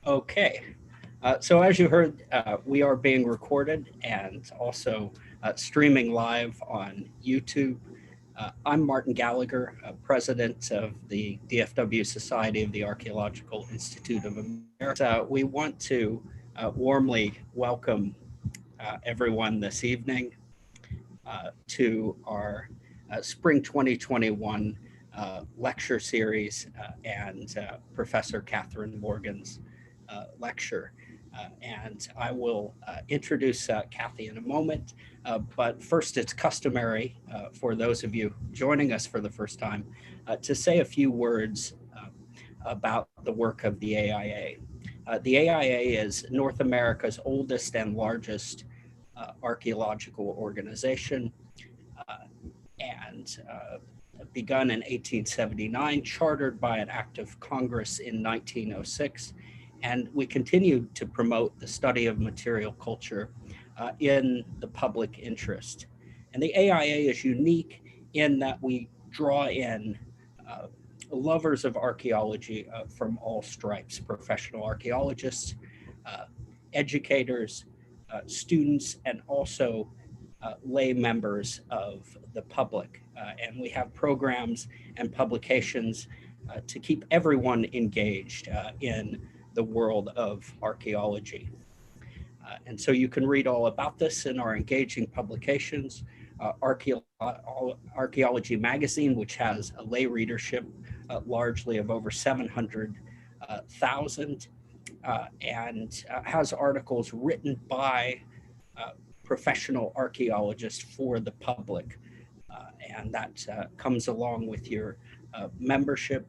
Okay, so as you heard, we are being recorded and also streaming live on YouTube. I'm Martin Gallagher, president of the DFW Society of the Archaeological Institute of America. We want to warmly welcome everyone this evening to our Spring 2021 lecture series and Professor Catherine Morgan's lecture. And I will introduce Kathy in a moment, but first it's customary for those of you joining us for the first time to say a few words about the work of the AIA. The AIA is North America's oldest and largest archaeological organization, and begun in 1879, chartered by an act of Congress in 1906. And we continue to promote the study of material culture in the public interest. And the AIA is unique in that we draw in lovers of archaeology from all stripes: professional archaeologists, educators, students, and also lay members of the public. And we have programs and publications to keep everyone engaged in the world of archaeology. And so you can read all about this in our engaging publications. Archaeology Magazine, which has a lay readership largely of over 700,000, and has articles written by professional archaeologists for the public. And that comes along with your membership.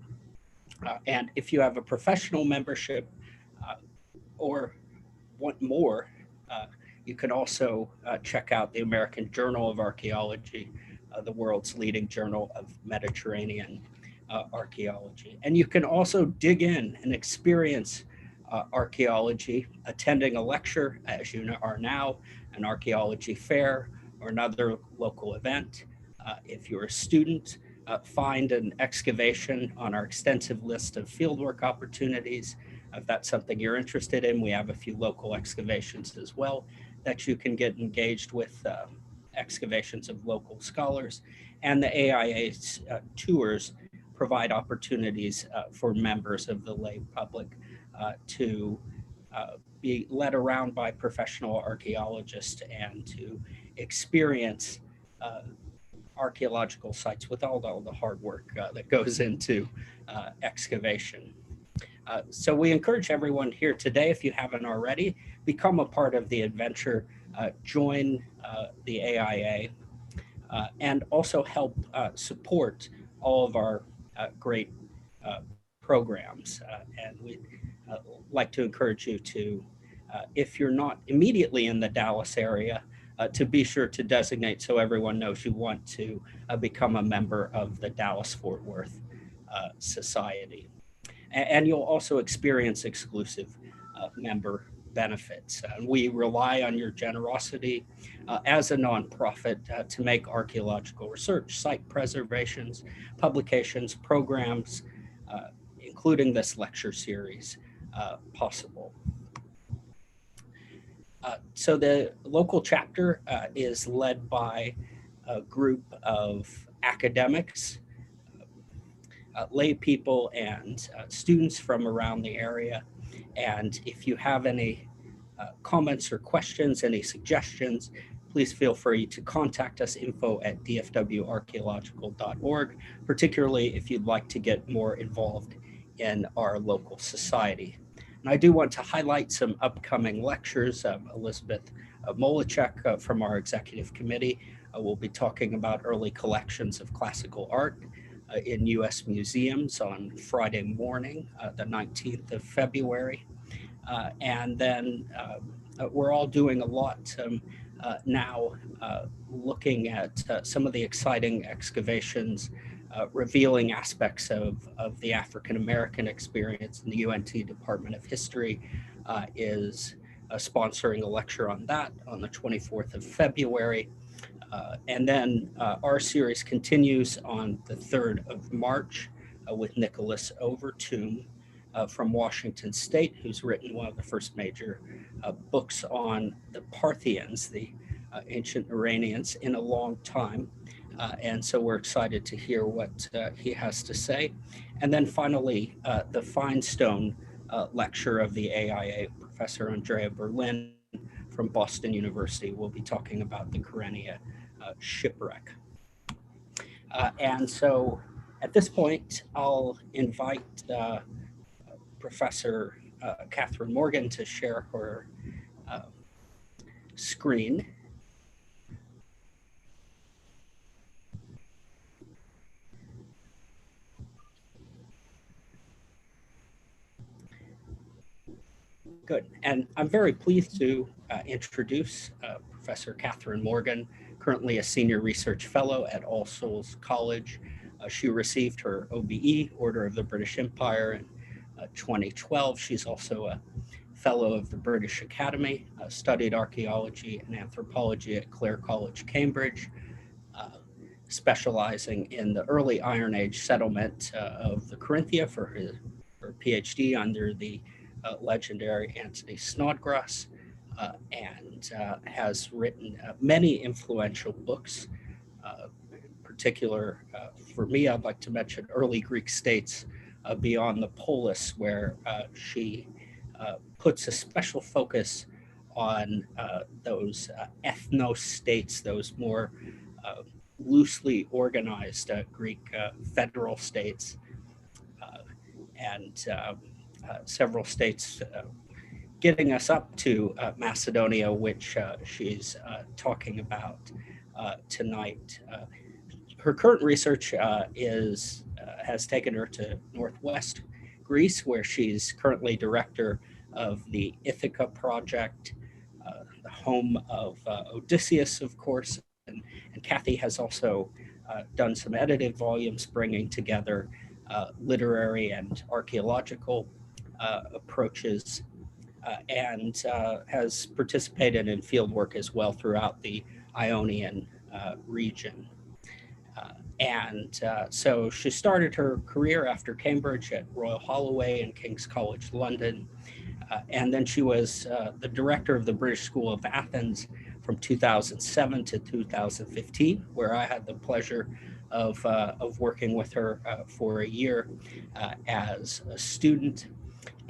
And if you have a professional membership or want more, you can also check out the American Journal of Archaeology, the world's leading journal of Mediterranean archaeology. And you can also dig in and experience archaeology, attending a lecture, as you are now, an archaeology fair, or another local event. If you're a student, find an excavation on our extensive list of fieldwork opportunities. If that's something you're interested in, we have a few local excavations as well that you can get engaged with, excavations of local scholars. And the AIA's tours provide opportunities for members of the lay public to be led around by professional archaeologists and to experience archaeological sites with all the hard work that goes into excavation. So we encourage everyone here today, if you haven't already, become a part of the adventure, join the AIA, and also help support all of our great programs. And we'd like to encourage you to, if you're not immediately in the Dallas area, to be sure to designate so everyone knows you want to become a member of the Dallas-Fort Worth Society. And you'll also experience exclusive member benefits. We rely on your generosity as a nonprofit to make archaeological research, site preservations, publications, programs, including this lecture series, possible. So the local chapter is led by a group of academics, lay people, and students from around the area. And if you have any comments or questions, any suggestions, please feel free to contact us, info@dfwarchaeological.org, particularly if you'd like to get more involved in our local society. And I do want to highlight some upcoming lectures. Elizabeth Molachek from our executive committee will be talking about early collections of classical art in U.S. museums on Friday morning, the 19th of February. And then we're all doing a lot now looking at some of the exciting excavations revealing aspects of the African-American experience. And the UNT Department of History is sponsoring a lecture on that on the 24th of February. And then our series continues on the 3rd of March with Nicholas Overtomb from Washington State, who's written one of the first major books on the Parthians, the ancient Iranians, in a long time. And so we're excited to hear what he has to say. And then finally, the Finestone lecture of the AIA, Professor Andrea Berlin from Boston University, will be talking about the Kyrenia shipwreck. And so at this point, I'll invite Professor Catherine Morgan to share her screen. Good. And I'm very pleased to introduce Professor Catherine Morgan, currently a senior research fellow at All Souls College. She received her OBE, Order of the British Empire, in 2012. She's also a fellow of the British Academy, studied archaeology and anthropology at Clare College, Cambridge, specializing in the early Iron Age settlement of the Corinthia for her PhD under the legendary Anthony Snodgrass, and has written many influential books. In particular, for me, I'd like to mention Early Greek States Beyond the Polis, where she puts a special focus on those ethno-states, those more loosely organized Greek federal states, and several states getting us up to Macedonia, which she's talking about tonight. Her current research has taken her to Northwest Greece, where she's currently director of the Ithaca Project, the home of Odysseus, of course. And Kathy has also done some edited volumes bringing together literary and archaeological approaches, and has participated in field work as well throughout the Ionian region. So she started her career after Cambridge at Royal Holloway and King's College London. And then she was the director of the British School of Athens from 2007 to 2015, where I had the pleasure of working with her for a year as a student.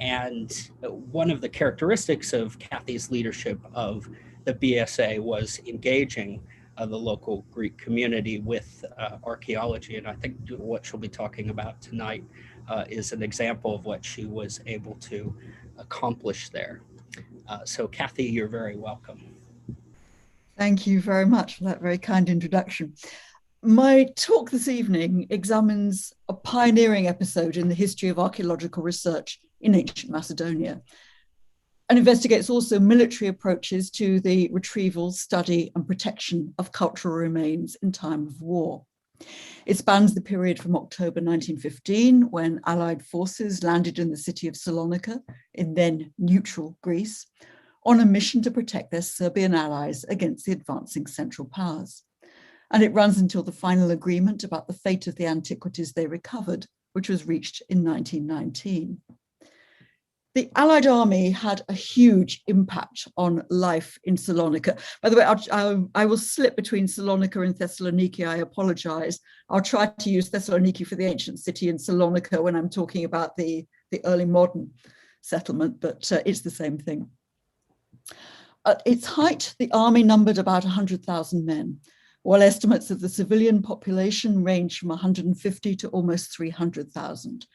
And one of the characteristics of Kathy's leadership of the BSA was engaging the local Greek community with archaeology. And I think what she'll be talking about tonight is an example of what she was able to accomplish there. So Kathy, you're very welcome. Thank you very much for that very kind introduction. My talk this evening examines a pioneering episode in the history of archaeological research in ancient Macedonia, and investigates also military approaches to the retrieval, study, and protection of cultural remains in time of war. It spans the period from October 1915, when Allied forces landed in the city of Salonika, in then neutral Greece, on a mission to protect their Serbian allies against the advancing Central Powers. And it runs until the final agreement about the fate of the antiquities they recovered, which was reached in 1919. The Allied army had a huge impact on life in Salonika. By the way, I will slip between Salonika and Thessaloniki. I apologize. I'll try to use Thessaloniki for the ancient city and Salonika when I'm talking about the early modern settlement, but it's the same thing. At its height, the army numbered about 100,000 men, while estimates of the civilian population ranged from 150 to almost 300,000.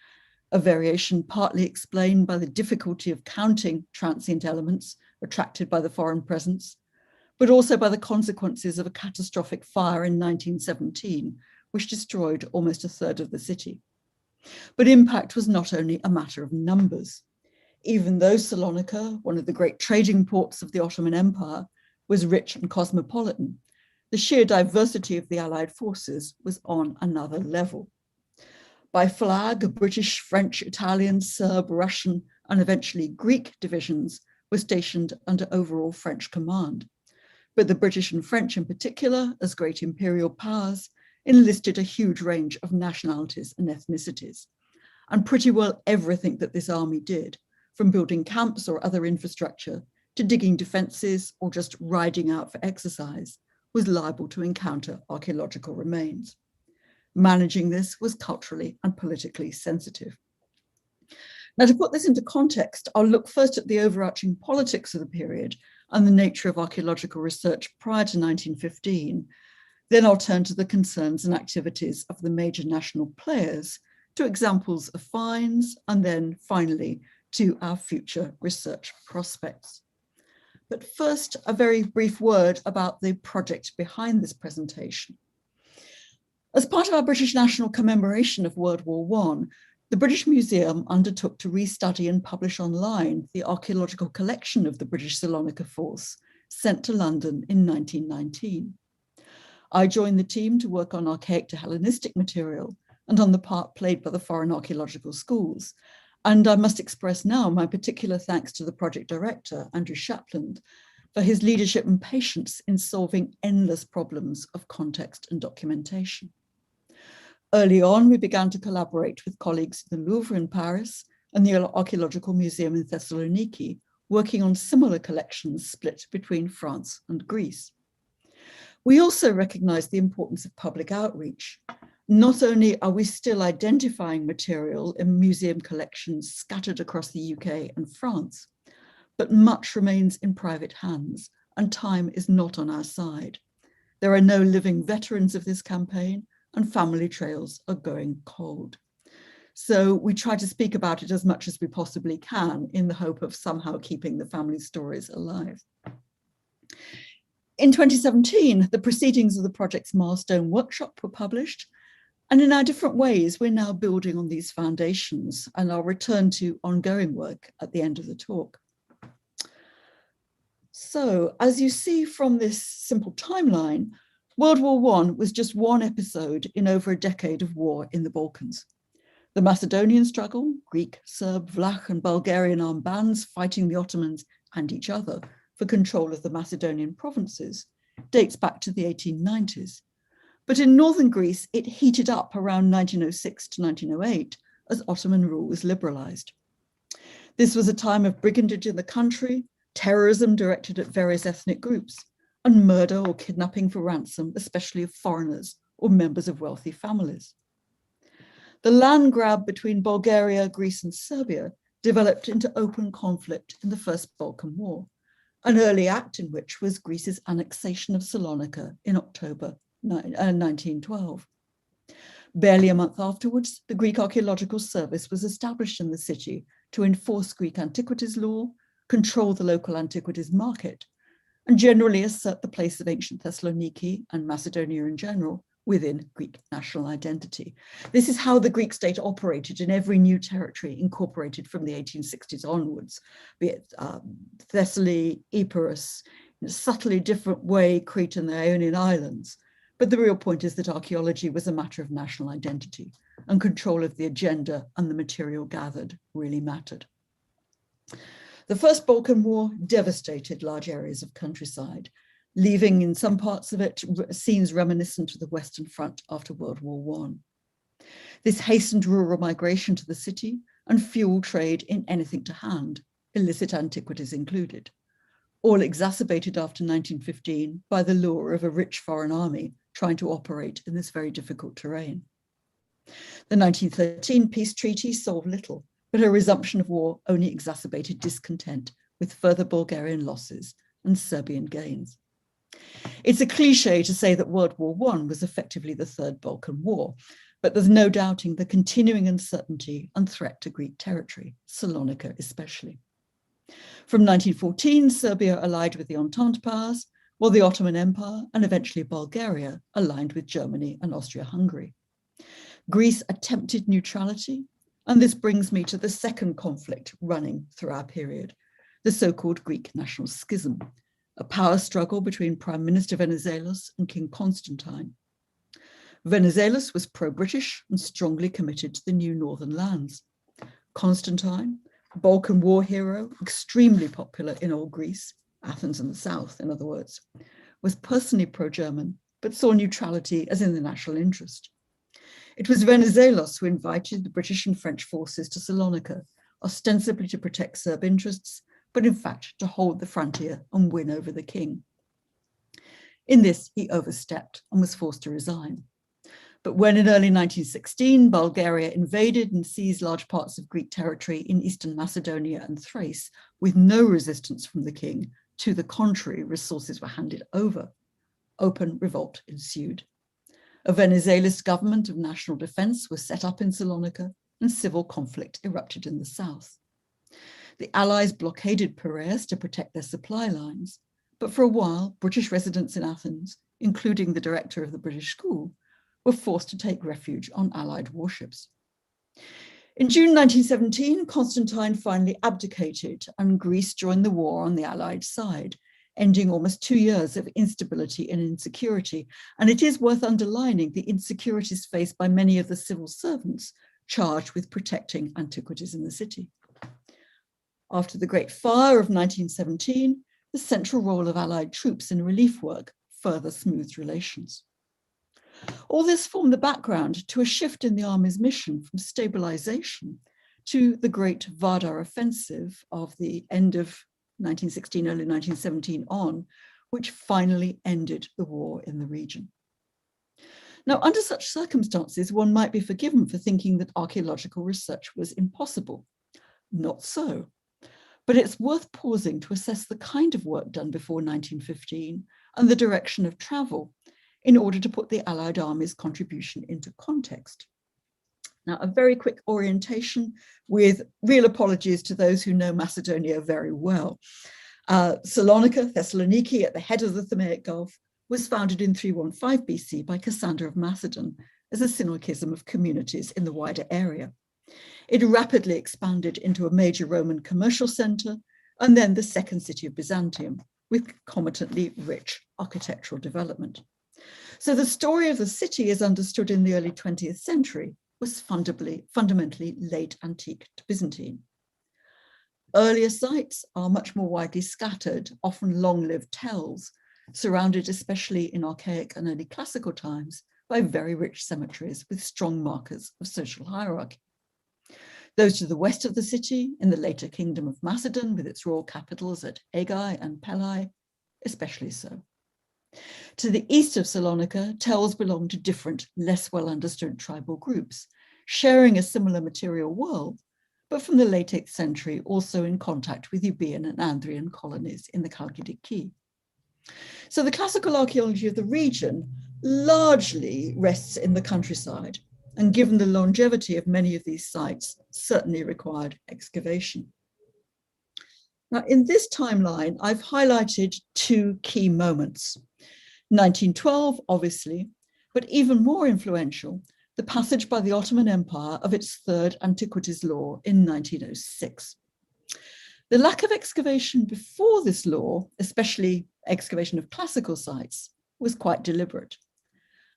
A variation partly explained by the difficulty of counting transient elements attracted by the foreign presence, but also by the consequences of a catastrophic fire in 1917, which destroyed almost a third of the city. But impact was not only a matter of numbers. Even though Salonika, one of the great trading ports of the Ottoman Empire, was rich and cosmopolitan, the sheer diversity of the Allied forces was on another level. By flag, British, French, Italian, Serb, Russian, and eventually Greek divisions were stationed under overall French command. But the British and French in particular, as great imperial powers, enlisted a huge range of nationalities and ethnicities. and pretty well everything that this army did, from building camps or other infrastructure to digging defences or just riding out for exercise, was liable to encounter archaeological remains. Managing this was culturally and politically sensitive. Now, to put this into context, I'll look first at the overarching politics of the period and the nature of archaeological research prior to 1915. Then I'll turn to the concerns and activities of the major national players, to examples of finds, and then finally to our future research prospects. But first, a very brief word about the project behind this presentation. As part of our British National commemoration of World War I, the British Museum undertook to restudy and publish online the archaeological collection of the British Salonika Force, sent to London in 1919. I joined the team to work on archaic to Hellenistic material and on the part played by the foreign archaeological schools. And I must express now my particular thanks to the project director, Andrew Shapland, for his leadership and patience in solving endless problems of context and documentation. Early on, we began to collaborate with colleagues in the Louvre in Paris and the Archaeological Museum in Thessaloniki, working on similar collections split between France and Greece. We also recognize the importance of public outreach. Not only are we still identifying material in museum collections scattered across the UK and France, but much remains in private hands, and time is not on our side. There are no living veterans of this campaign, and family trails are going cold. So we try to speak about it as much as we possibly can in the hope of somehow keeping the family stories alive. In 2017, the proceedings of the project's milestone workshop were published, and in our different ways, we're now building on these foundations, and I'll return to ongoing work at the end of the talk. So, as you see from this simple timeline, World War I was just one episode in over a decade of war in the Balkans. The Macedonian struggle, Greek, Serb, Vlach, and Bulgarian armed bands fighting the Ottomans and each other for control of the Macedonian provinces, dates back to the 1890s. But in northern Greece, it heated up around 1906 to 1908 as Ottoman rule was liberalized. This was a time of brigandage in the country, terrorism directed at various ethnic groups, and murder or kidnapping for ransom, especially of foreigners or members of wealthy families. The land grab between Bulgaria, Greece, and Serbia developed into open conflict in the First Balkan War, an early act in which was Greece's annexation of Salonika in October 1912. Barely a month afterwards, the Greek Archaeological Service was established in the city to enforce Greek antiquities law, control the local antiquities market, and generally assert the place of ancient Thessaloniki and Macedonia in general within Greek national identity. This is how the Greek state operated in every new territory incorporated from the 1860s onwards, be it Thessaly, Epirus, in a subtly different way, Crete and the Ionian Islands. But the real point is that archaeology was a matter of national identity, and control of the agenda and the material gathered really mattered. The First Balkan War devastated large areas of countryside, leaving in some parts of it scenes reminiscent of the Western Front after World War I. This hastened rural migration to the city and fueled trade in anything to hand, illicit antiquities included, all exacerbated after 1915 by the lure of a rich foreign army trying to operate in this very difficult terrain. The 1913 peace treaty solved little, but a resumption of war only exacerbated discontent with further Bulgarian losses and Serbian gains. It's a cliche to say that World War I was effectively the Third Balkan War, but there's no doubting the continuing uncertainty and threat to Greek territory, Salonika especially. From 1914, Serbia allied with the Entente powers, while the Ottoman Empire and eventually Bulgaria aligned with Germany and Austria-Hungary. Greece attempted neutrality, and this brings me to the second conflict running through our period, the so-called Greek national schism, a power struggle between Prime Minister Venizelos and King Constantine. Venizelos was pro-British and strongly committed to the new northern lands. Constantine, Balkan War hero, extremely popular in old Greece, Athens and the south, in other words, was personally pro-German, but saw neutrality as in the national interest. It was Venizelos who invited the British and French forces to Salonika, ostensibly to protect Serb interests, but in fact to hold the frontier and win over the king. In this, he overstepped and was forced to resign. But when in early 1916, Bulgaria invaded and seized large parts of Greek territory in Eastern Macedonia and Thrace, with no resistance from the king, to the contrary, resources were handed over. Open revolt ensued. A Venizelist government of national defense was set up in Salonika, and civil conflict erupted in the south. The Allies blockaded Piraeus to protect their supply lines, but for a while, British residents in Athens, including the director of the British school, were forced to take refuge on Allied warships. In June 1917, Constantine finally abdicated and Greece joined the war on the Allied side, ending almost 2 years of instability and insecurity. And it is worth underlining the insecurities faced by many of the civil servants charged with protecting antiquities in the city. After the Great Fire of 1917, the central role of Allied troops in relief work further smoothed relations. All this formed the background to a shift in the army's mission from stabilization to the Great Vardar Offensive of the end of 1916, early 1917 on, which finally ended the war in the region. Now, under such circumstances, one might be forgiven for thinking that archaeological research was impossible. Not so. But it's worth pausing to assess the kind of work done before 1915 and the direction of travel in order to put the Allied army's contribution into context. Now, a very quick orientation with real apologies to those who know Macedonia very well. Salonika, Thessaloniki, at the head of the Thamaic Gulf, was founded in 315 BC by Cassander of Macedon as a synoikism of communities in the wider area. It rapidly expanded into a major Roman commercial center and then the second city of Byzantium, with concomitantly rich architectural development. So the story of the city as understood in the early 20th century was fundamentally late antique to Byzantine. Earlier sites are much more widely scattered, often long-lived tells, surrounded especially in archaic and early classical times by very rich cemeteries with strong markers of social hierarchy. Those to the west of the city, in the later Kingdom of Macedon, with its royal capitals at Aigai and Pelai, especially so. To the east of Salonika, tells belong to different, less well understood tribal groups, sharing a similar material world, but from the late 8th century also in contact with Euboean and Andrian colonies in the Chalkidiki. So the classical archaeology of the region largely rests in the countryside, and given the longevity of many of these sites, certainly required excavation. Now, in this timeline, I've highlighted two key moments. 1912, obviously, but even more influential, the passage by the Ottoman Empire of its third antiquities law in 1906. The lack of excavation before this law, especially excavation of classical sites, was quite deliberate.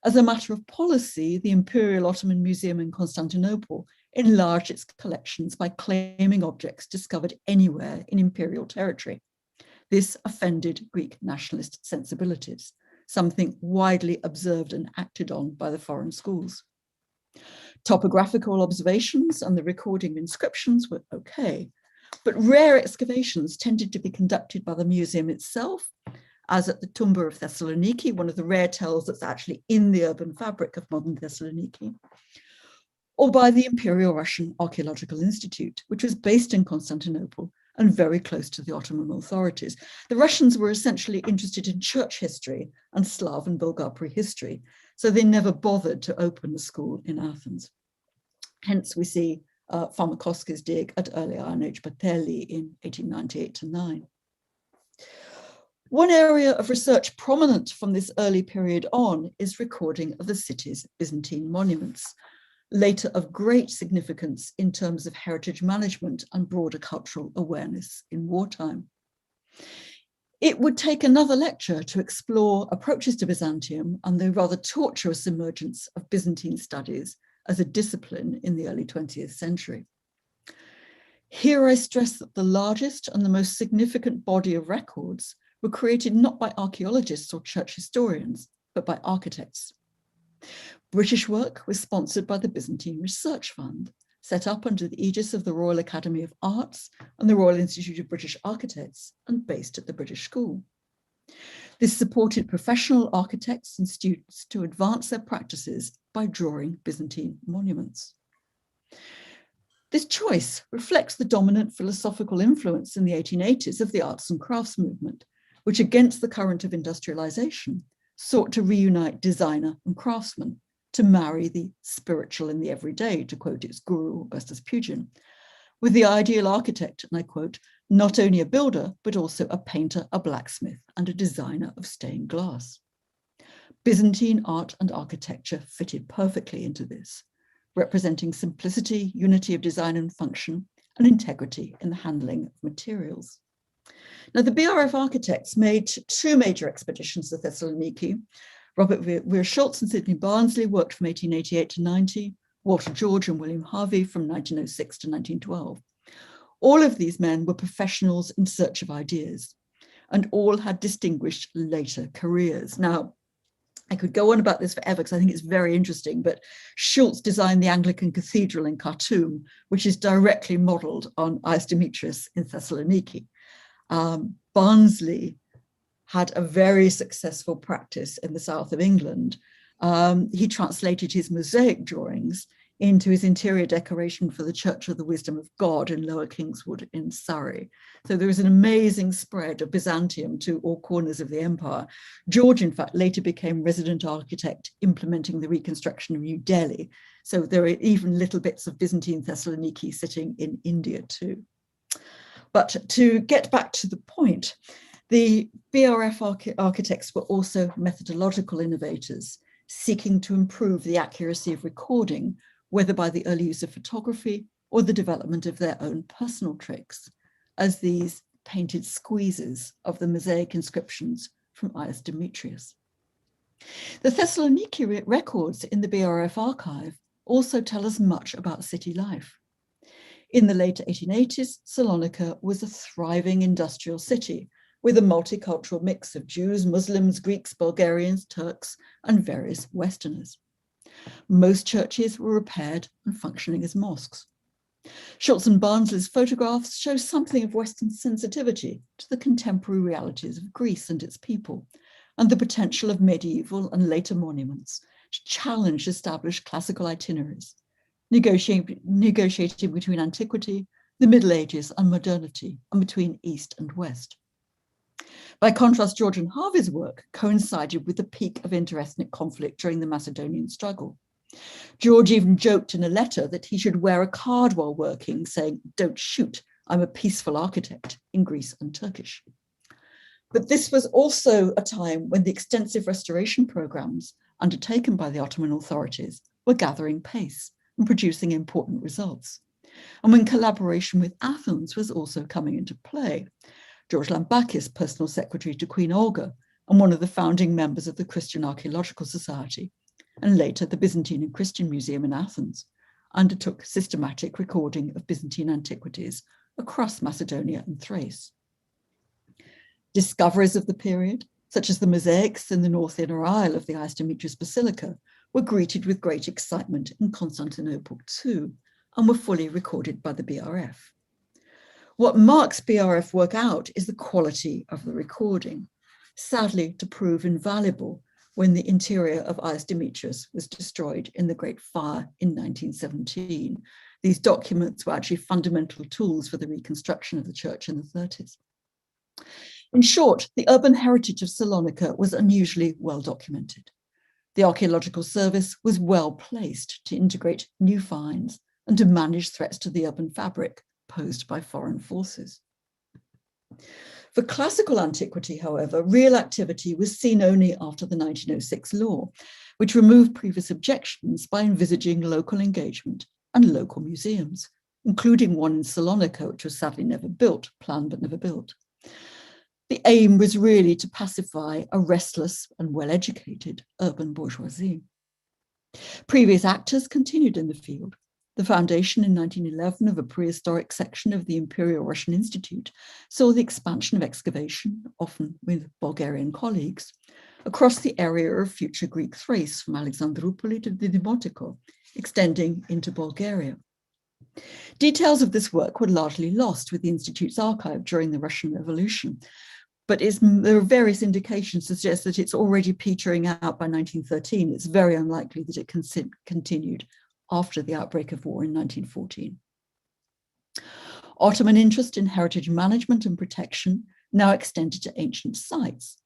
As a matter of policy, the Imperial Ottoman Museum in Constantinople enlarged its collections by claiming objects discovered anywhere in imperial territory. This offended Greek nationalist sensibilities, something widely observed and acted on by the foreign schools. Topographical observations and the recording of inscriptions were okay, but rare excavations tended to be conducted by the museum itself, as at the Tumba of Thessaloniki, one of the rare tells that's actually in the urban fabric of modern Thessaloniki, or by the Imperial Russian Archaeological Institute, which was based in Constantinople and very close to the Ottoman authorities. The Russians were essentially interested in church history and Slav and Bulgar prehistory, so they never bothered to open a school in Athens. Hence, we see Pharmakovsky's dig at early Iron Age Pateli in 1898-9. One area of research prominent from this early period on is recording of the city's Byzantine monuments, later of great significance in terms of heritage management and broader cultural awareness in wartime. It would take another lecture to explore approaches to Byzantium and the rather tortuous emergence of Byzantine studies as a discipline in the early 20th century. Here I stress that the largest and the most significant body of records were created not by archaeologists or church historians, but by architects. British work was sponsored by the Byzantine Research Fund, set up under the aegis of the Royal Academy of Arts and the Royal Institute of British Architects, and based at the British School. This supported professional architects and students to advance their practices by drawing Byzantine monuments. This choice reflects the dominant philosophical influence in the 1880s of the arts and crafts movement, which, against the current of industrialization, sought to reunite designer and craftsman, to marry the spiritual in the everyday, to quote its guru, Augustus Pugin, with the ideal architect, and I quote, not only a builder, but also a painter, a blacksmith, and a designer of stained glass. Byzantine art and architecture fitted perfectly into this, representing simplicity, unity of design and function, and integrity in the handling of materials. Now, the BRF architects made two major expeditions to Thessaloniki. Robert Weir Schultz and Sidney Barnsley worked from 1888 to 90, Walter George and William Harvey from 1906 to 1912. All of these men were professionals in search of ideas, and all had distinguished later careers. Now, I could go on about this forever because I think it's very interesting, but Schultz designed the Anglican Cathedral in Khartoum, which is directly modeled on Ius Demetrius in Thessaloniki. Barnsley had a very successful practice in the south of England. He translated his mosaic drawings into his interior decoration for the Church of the Wisdom of God in Lower Kingswood in Surrey. So there was an amazing spread of Byzantium to all corners of the empire. George, in fact, later became resident architect implementing the reconstruction of New Delhi. So there are even little bits of Byzantine Thessaloniki sitting in India too. But to get back to the point, the BRF architects were also methodological innovators, seeking to improve the accuracy of recording, whether by the early use of photography or the development of their own personal tricks, as these painted squeezes of the mosaic inscriptions from Ius Demetrius. The Thessaloniki records in the BRF archive also tell us much about city life. In the late 1880s, Salonika was a thriving industrial city with a multicultural mix of Jews, Muslims, Greeks, Bulgarians, Turks, and various Westerners. Most churches were repaired and functioning as mosques. Schultz and Barnsley's photographs show something of Western sensitivity to the contemporary realities of Greece and its people, and the potential of medieval and later monuments to challenge established classical itineraries, negotiating between antiquity, the Middle Ages, and modernity, and between East and West. By contrast, George and Harvey's work coincided with the peak of interethnic conflict during the Macedonian struggle. George even joked in a letter that he should wear a card while working, saying, "Don't shoot, I'm a peaceful architect," in Greece and Turkish. But this was also a time when the extensive restoration programs undertaken by the Ottoman authorities were gathering pace and producing important results, and when collaboration with Athens was also coming into play. George Lambakis, personal secretary to Queen Olga and one of the founding members of the Christian Archaeological Society, and later the Byzantine and Christian Museum in Athens, undertook systematic recording of Byzantine antiquities across Macedonia and Thrace. Discoveries of the period, such as the mosaics in the north inner aisle of the Ius Demetrius Basilica, were greeted with great excitement in Constantinople too, and were fully recorded by the BRF. What marks BRF work out is the quality of the recording, sadly to prove invaluable when the interior of Ius Demetrius was destroyed in the Great Fire in 1917. These documents were actually fundamental tools for the reconstruction of the church in the 30s. In short, the urban heritage of Salonika was unusually well documented. The Archaeological Service was well placed to integrate new finds and to manage threats to the urban fabric posed by foreign forces. For classical antiquity, however, real activity was seen only after the 1906 law, which removed previous objections by envisaging local engagement and local museums, including one in Salonika, which was sadly never built, planned but never built. The aim was really to pacify a restless and well-educated urban bourgeoisie. Previous actors continued in the field. The foundation in 1911 of a prehistoric section of the Imperial Russian Institute saw the expansion of excavation, often with Bulgarian colleagues. across the area of future Greek Thrace from Alexandroupoli to Dimotiko, extending into Bulgaria. Details of this work were largely lost with the Institute's archive during the Russian Revolution, but there are various indications to suggest that it's already petering out by 1913. It's very unlikely that it continued after the outbreak of war in 1914. Ottoman interest in heritage management and protection now extended to ancient sites.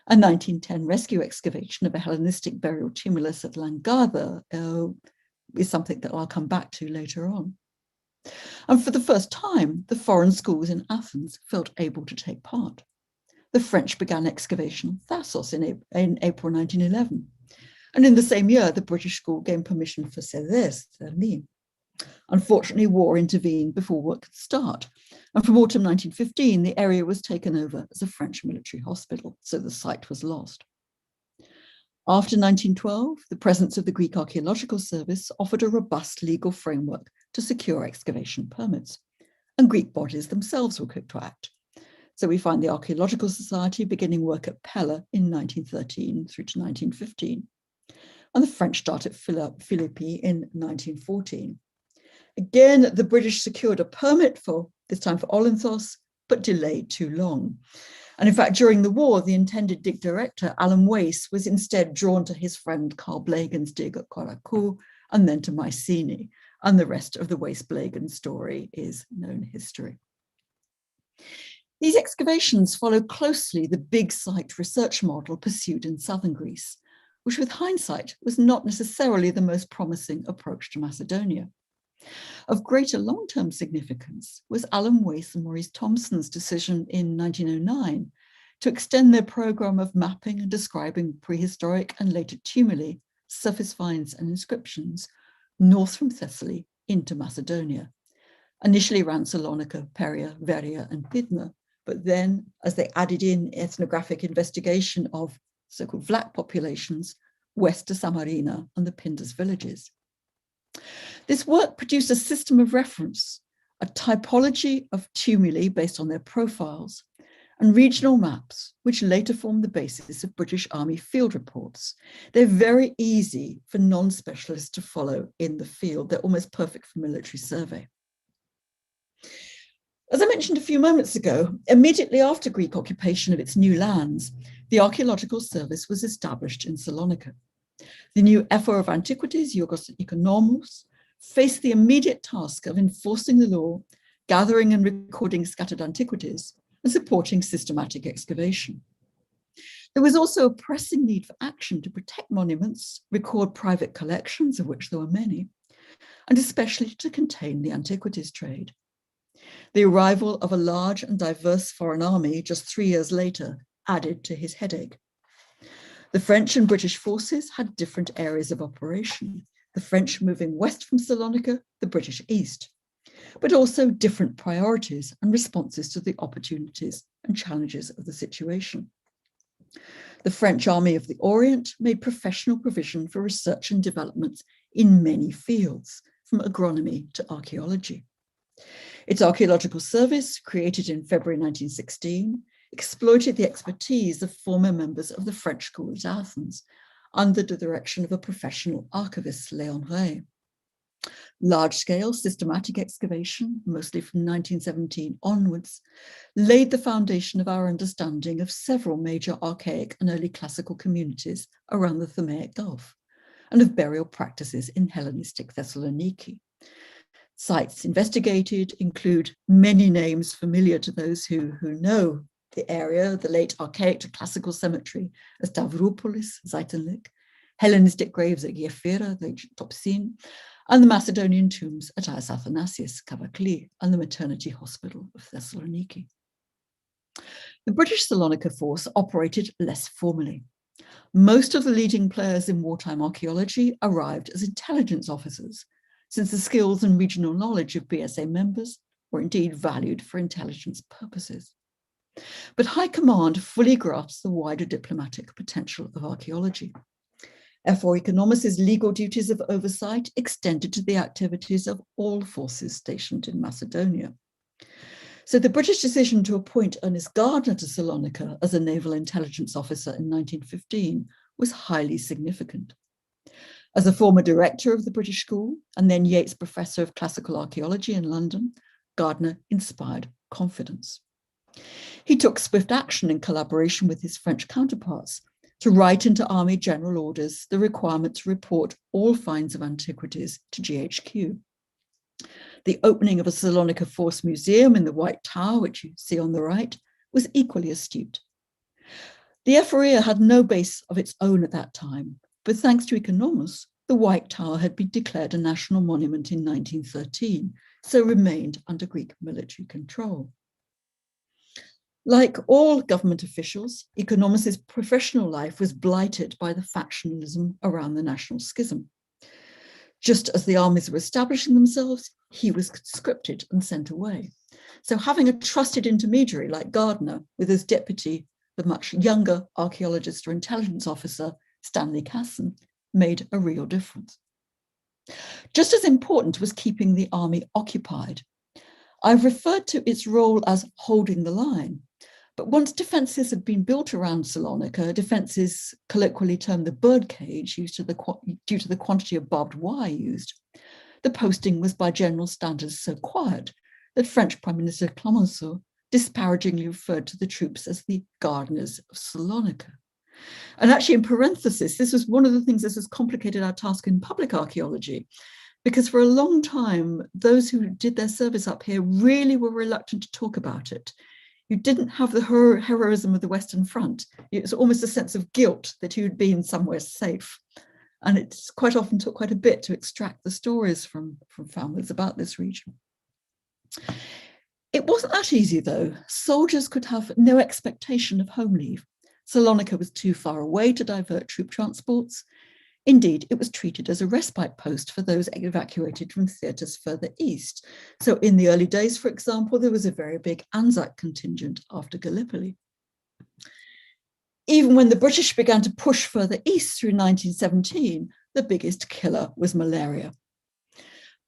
A 1910 rescue excavation of a Hellenistic burial tumulus at Langarda is something that I'll come back to later on. And for the first time, the foreign schools in Athens felt able to take part. The French began excavation of Thassos in April 1911. And in the same year, the British school gained permission for Cézès, Thermie. Unfortunately, war intervened before work could start. And from autumn 1915, the area was taken over as a French military hospital, so the site was lost. After 1912, the presence of the Greek Archaeological Service offered a robust legal framework to secure excavation permits, and Greek bodies themselves were quick to act. So we find the Archaeological Society beginning work at Pella in 1913 through to 1915, and the French start at Philippi in 1914. Again, the British secured a permit for, this time for Olynthos, but delayed too long. And in fact, during the war, the intended dig director, Alan Wace, was instead drawn to his friend Carl Blagen's dig at Koracou and then to Mycenae, and the rest of the Wace-Blagen story is known history. These excavations follow closely the big site research model pursued in southern Greece, which with hindsight was not necessarily the most promising approach to Macedonia. Of greater long-term significance was Alan Wace and Maurice Thompson's decision in 1909 to extend their program of mapping and describing prehistoric and later tumuli, surface finds and inscriptions north from Thessaly into Macedonia, initially around Salonika, Peria, Veria and Pydna, but then as they added in ethnographic investigation of so-called Vlach populations west to Samarina and the Pindus villages. This work produced a system of reference, a typology of tumuli based on their profiles, and regional maps, which later formed the basis of British Army field reports. They're very easy for non-specialists to follow in the field. They're almost perfect for military survey. As I mentioned a few moments ago, immediately after Greek occupation of its new lands, the Archaeological Service was established in Salonika. The new Ephor of Antiquities, Iorgos Economos, faced the immediate task of enforcing the law, gathering and recording scattered antiquities, and supporting systematic excavation. There was also a pressing need for action to protect monuments, record private collections, of which there were many, and especially to contain the antiquities trade. The arrival of a large and diverse foreign army just 3 years later added to his headache. The French and British forces had different areas of operation, the French moving west from Salonika, the British east, but also different priorities and responses to the opportunities and challenges of the situation. The French Army of the Orient made professional provision for research and development in many fields, from agronomy to archaeology. Its archaeological service, created in February 1916, exploited the expertise of former members of the French school at Athens under the direction of a professional archivist, Léon Rey. Large-scale systematic excavation, mostly from 1917 onwards, laid the foundation of our understanding of several major archaic and early classical communities around the Thermaic Gulf and of burial practices in Hellenistic Thessaloniki. Sites investigated include many names familiar to those who know the area, the late archaic to classical cemetery as Stavroupolis, Zaitenlik, Hellenistic graves at Geoffira, the ancient Topsin, and the Macedonian tombs at Aias Athanasius, Kavakli, and the maternity hospital of Thessaloniki. The British Salonika force operated less formally. Most of the leading players in wartime archaeology arrived as intelligence officers, since the skills and regional knowledge of BSA members were indeed valued for intelligence purposes. But High Command fully grasps the wider diplomatic potential of archaeology. Ephor Economos' legal duties of oversight extended to the activities of all forces stationed in Macedonia. So the British decision to appoint Ernest Gardner to Salonika as a naval intelligence officer in 1915 was highly significant. As a former director of the British School and then Yates Professor of Classical Archaeology in London, Gardner inspired confidence. He took swift action in collaboration with his French counterparts to write into Army General Orders the requirement to report all finds of antiquities to GHQ. The opening of a Salonika Force Museum in the White Tower, which you see on the right, was equally astute. The Ephorrhea had no base of its own at that time, but thanks to Economus, the White Tower had been declared a national monument in 1913, so remained under Greek military control. Like all government officials, Economus's professional life was blighted by the factionalism around the national schism. Just as the armies were establishing themselves, he was conscripted and sent away. So having a trusted intermediary like Gardner with his deputy, the much younger archaeologist or intelligence officer, Stanley Casson, made a real difference. Just as important was keeping the army occupied. I've referred to its role as holding the line, but once defences had been built around Salonika, defences colloquially termed the birdcage due to the quantity of barbed wire used, the posting was by general standards so quiet that French Prime Minister Clemenceau disparagingly referred to the troops as the gardeners of Salonika. And actually, in parenthesis, this was one of the things that has complicated our task in public archaeology, because for a long time, those who did their service up here really were reluctant to talk about it. You didn't have the heroism of the Western Front. It was almost a sense of guilt that you'd been somewhere safe. And it quite often took quite a bit to extract the stories from families about this region. It wasn't that easy, though. Soldiers could have no expectation of home leave. Salonika was too far away to divert troop transports. Indeed, it was treated as a respite post for those evacuated from theatres further east. So in the early days, for example, there was a very big Anzac contingent after Gallipoli. Even when the British began to push further east through 1917, the biggest killer was malaria.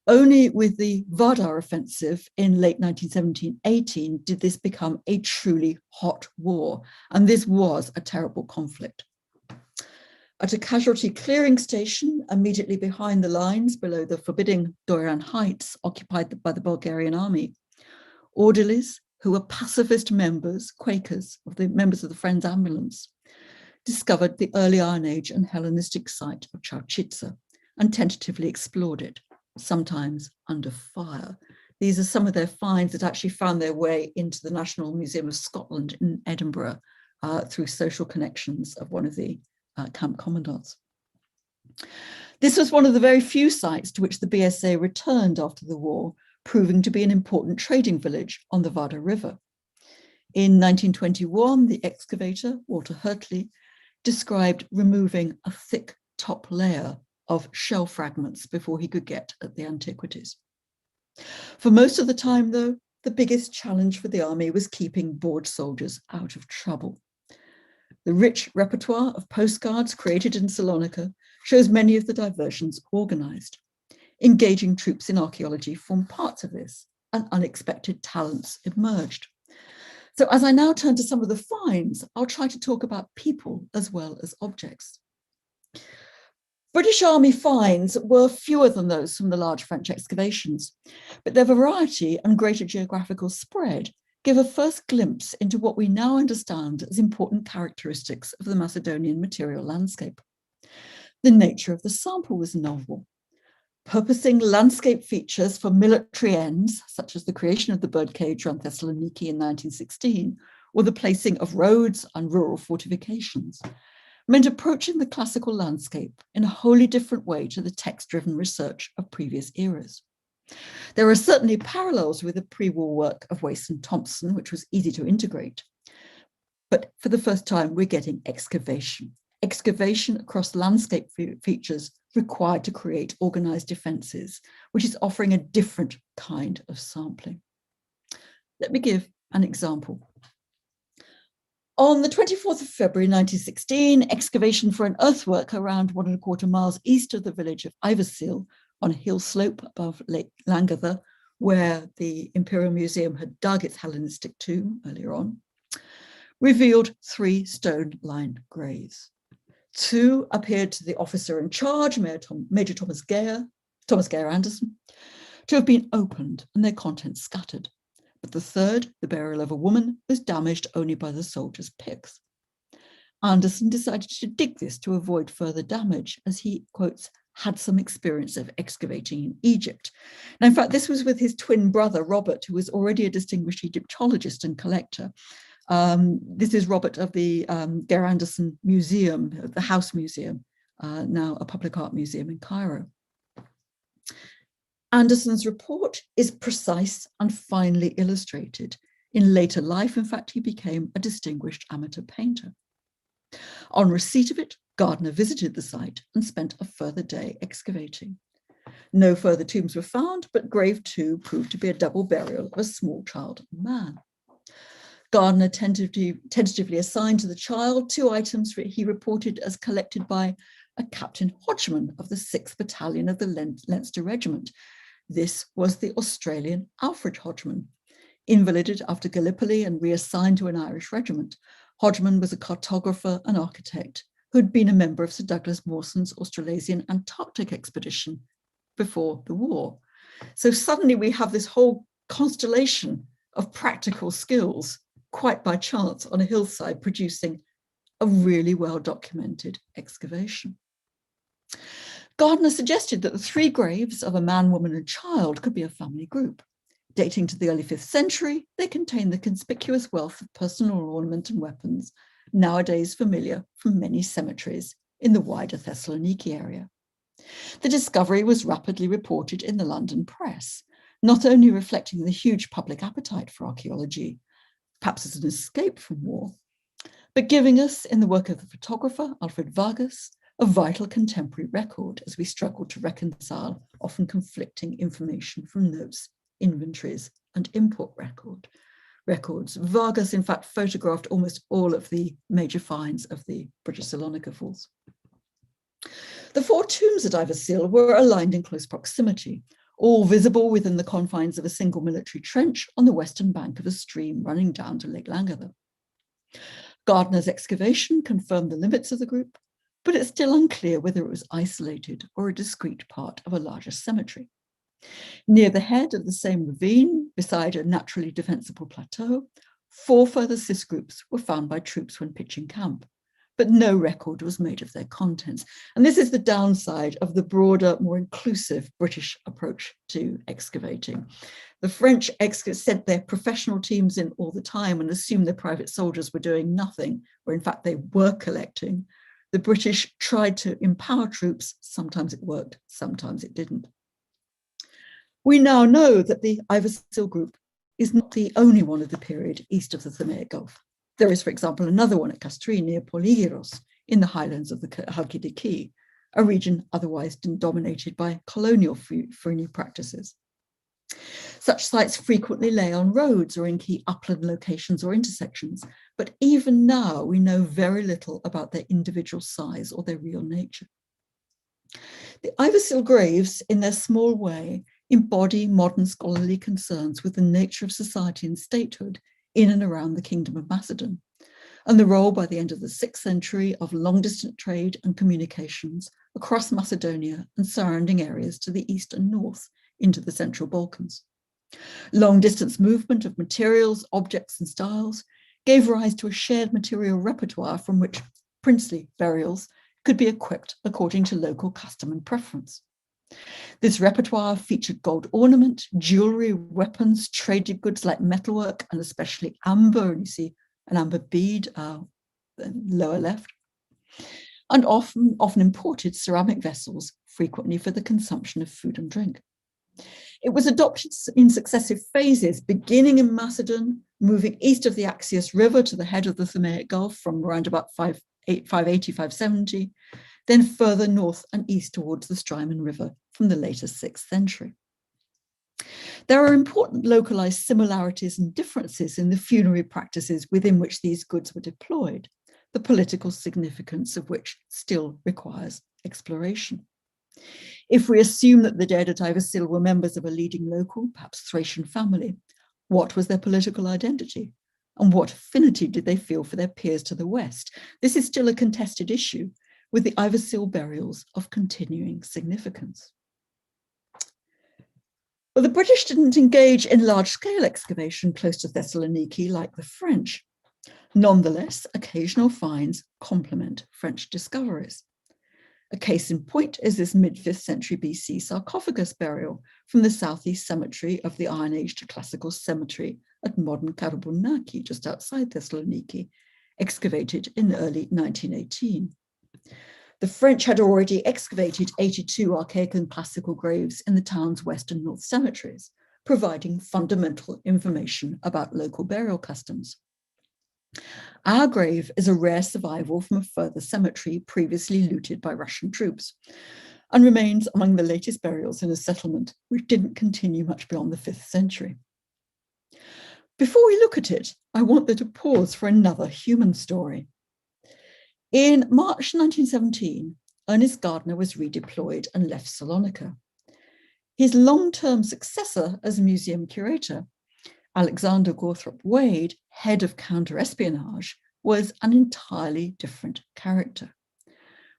Only with the Vardar offensive in late 1917-18 did this become a truly hot war, and this was a terrible conflict. At a casualty clearing station immediately behind the lines below the forbidding Doiran Heights occupied by the Bulgarian army, orderlies who were pacifist members, Quakers, of the members of the Friends Ambulance, discovered the early Iron Age and Hellenistic site of Chauchitsa and tentatively explored it, sometimes under fire. These are some of their finds that actually found their way into the National Museum of Scotland in Edinburgh through social connections of one of the camp commandants. This was one of the very few sites to which the BSA returned after the war, proving to be an important trading village on the Vardar River. In 1921, the excavator, Walter Hertley, described removing a thick top layer of shell fragments before he could get at the antiquities. For most of the time, though, the biggest challenge for the army was keeping bored soldiers out of trouble. The rich repertoire of postcards created in Salonika shows many of the diversions organized. Engaging troops in archaeology formed parts of this, and unexpected talents emerged. So as I now turn to some of the finds, I'll try to talk about people as well as objects. British Army finds were fewer than those from the large French excavations, but their variety and greater geographical spread give a first glimpse into what we now understand as important characteristics of the Macedonian material landscape. The nature of the sample was novel. Purposing landscape features for military ends, such as the creation of the birdcage around Thessaloniki in 1916, or the placing of roads and rural fortifications, meant approaching the classical landscape in a wholly different way to the text-driven research of previous eras. There are certainly parallels with the pre-war work of Wace and Thompson, which was easy to integrate. But for the first time, we're getting excavation across landscape features required to create organized defenses, which is offering a different kind of sampling. Let me give an example. On the 24th of February 1916, excavation for an earthwork around 1¼ miles east of the village of Iversil on a hill slope above Lake Llangatha where the Imperial Museum had dug its Hellenistic tomb earlier on, revealed 3 stone-lined graves. 2 appeared to the officer in charge, Major Thomas Gare Anderson, to have been opened and their contents scattered. But the 3rd, the burial of a woman, was damaged only by the soldiers' picks. Anderson decided to dig this to avoid further damage, as he, quotes, had some experience of excavating in Egypt. Now, in fact, this was with his twin brother, Robert, who was already a distinguished Egyptologist and collector. This is Robert of the Gare Anderson Museum, the House Museum, now a public art museum in Cairo. Anderson's report is precise and finely illustrated. In later life, in fact, he became a distinguished amateur painter. On receipt of it, Gardner visited the site and spent a further day excavating. No further tombs were found, but grave 2 proved to be a double burial of a small child and man. Gardner tentatively assigned to the child 2 items he reported as collected by a Captain Hodgman of the 6th Battalion of the Leinster Regiment. This was the Australian Alfred Hodgman. Invalided after Gallipoli and reassigned to an Irish regiment, Hodgman was a cartographer and architect who had been a member of Sir Douglas Mawson's Australasian Antarctic expedition before the war. So suddenly we have this whole constellation of practical skills, quite by chance, on a hillside, producing a really well-documented excavation. Gardner suggested that the 3 graves of a man, woman, and child could be a family group. Dating to the early 5th century, they contain the conspicuous wealth of personal ornament and weapons, nowadays familiar from many cemeteries in the wider Thessaloniki area. The discovery was rapidly reported in the London press, not only reflecting the huge public appetite for archaeology, perhaps as an escape from war, but giving us, in the work of the photographer Alfred Vargas, a vital contemporary record as we struggle to reconcile often conflicting information from notes, inventories, and import records. Vargas, in fact, photographed almost all of the major finds of the British Salonika Falls. The 4 tombs at Iversil were aligned in close proximity, all visible within the confines of a single military trench on the western bank of a stream running down to Lake Langatha. Gardner's excavation confirmed the limits of the group, but it's still unclear whether it was isolated or a discrete part of a larger cemetery. Near the head of the same ravine, beside a naturally defensible plateau, 4 further cis groups were found by troops when pitching camp, but no record was made of their contents. And this is the downside of the broader, more inclusive British approach to excavating. The French sent their professional teams in all the time and assumed their private soldiers were doing nothing, where in fact they were collecting. The British tried to empower troops. Sometimes it worked, sometimes it didn't. We now know that the Iversil group is not the only one of the period east of the Thermaic Gulf. There is, for example, another one at Castries near Polygyros in the highlands of the Halkidiki, a region otherwise dominated by colonial Furini practices. Such sites frequently lay on roads or in key upland locations or intersections, but even now we know very little about their individual size or their real nature. The Iversil graves, in their small way, embody modern scholarly concerns with the nature of society and statehood in and around the Kingdom of Macedon, and the role by the end of the 6th century of long-distance trade and communications across Macedonia and surrounding areas to the east and north into the Central Balkans. Long-distance movement of materials, objects, and styles gave rise to a shared material repertoire from which princely burials could be equipped according to local custom and preference. This repertoire featured gold ornament, jewelry, weapons, traded goods like metalwork, and especially amber. And you see an amber bead, lower left, and often imported ceramic vessels, frequently for the consumption of food and drink. It was adopted in successive phases, beginning in Macedon, moving east of the Axios River to the head of the Thermaic Gulf from around about 580, 570, then further north and east towards the Strymon River from the later 6th century. There are important localized similarities and differences in the funerary practices within which these goods were deployed, the political significance of which still requires exploration. If we assume that the dead at Ivasil were members of a leading local, perhaps Thracian family, what was their political identity? And what affinity did they feel for their peers to the west? This is still a contested issue, with the Ivasil burials of continuing significance. Well, the British didn't engage in large-scale excavation close to Thessaloniki like the French. Nonetheless, occasional finds complement French discoveries. A case in point is this mid-5th century BC sarcophagus burial from the southeast cemetery of the Iron Age to Classical Cemetery at modern Karabounaki, just outside Thessaloniki, excavated in early 1918. The French had already excavated 82 archaic and classical graves in the town's west and north cemeteries, providing fundamental information about local burial customs. Our grave is a rare survival from a further cemetery previously looted by Russian troops and remains among the latest burials in a settlement which didn't continue much beyond the 5th century. Before we look at it, I want to pause for another human story. In March 1917, Ernest Gardner was redeployed and left Salonika. His long-term successor as museum curator, Alexander Gawthorpe Wade, head of counter-espionage, was an entirely different character.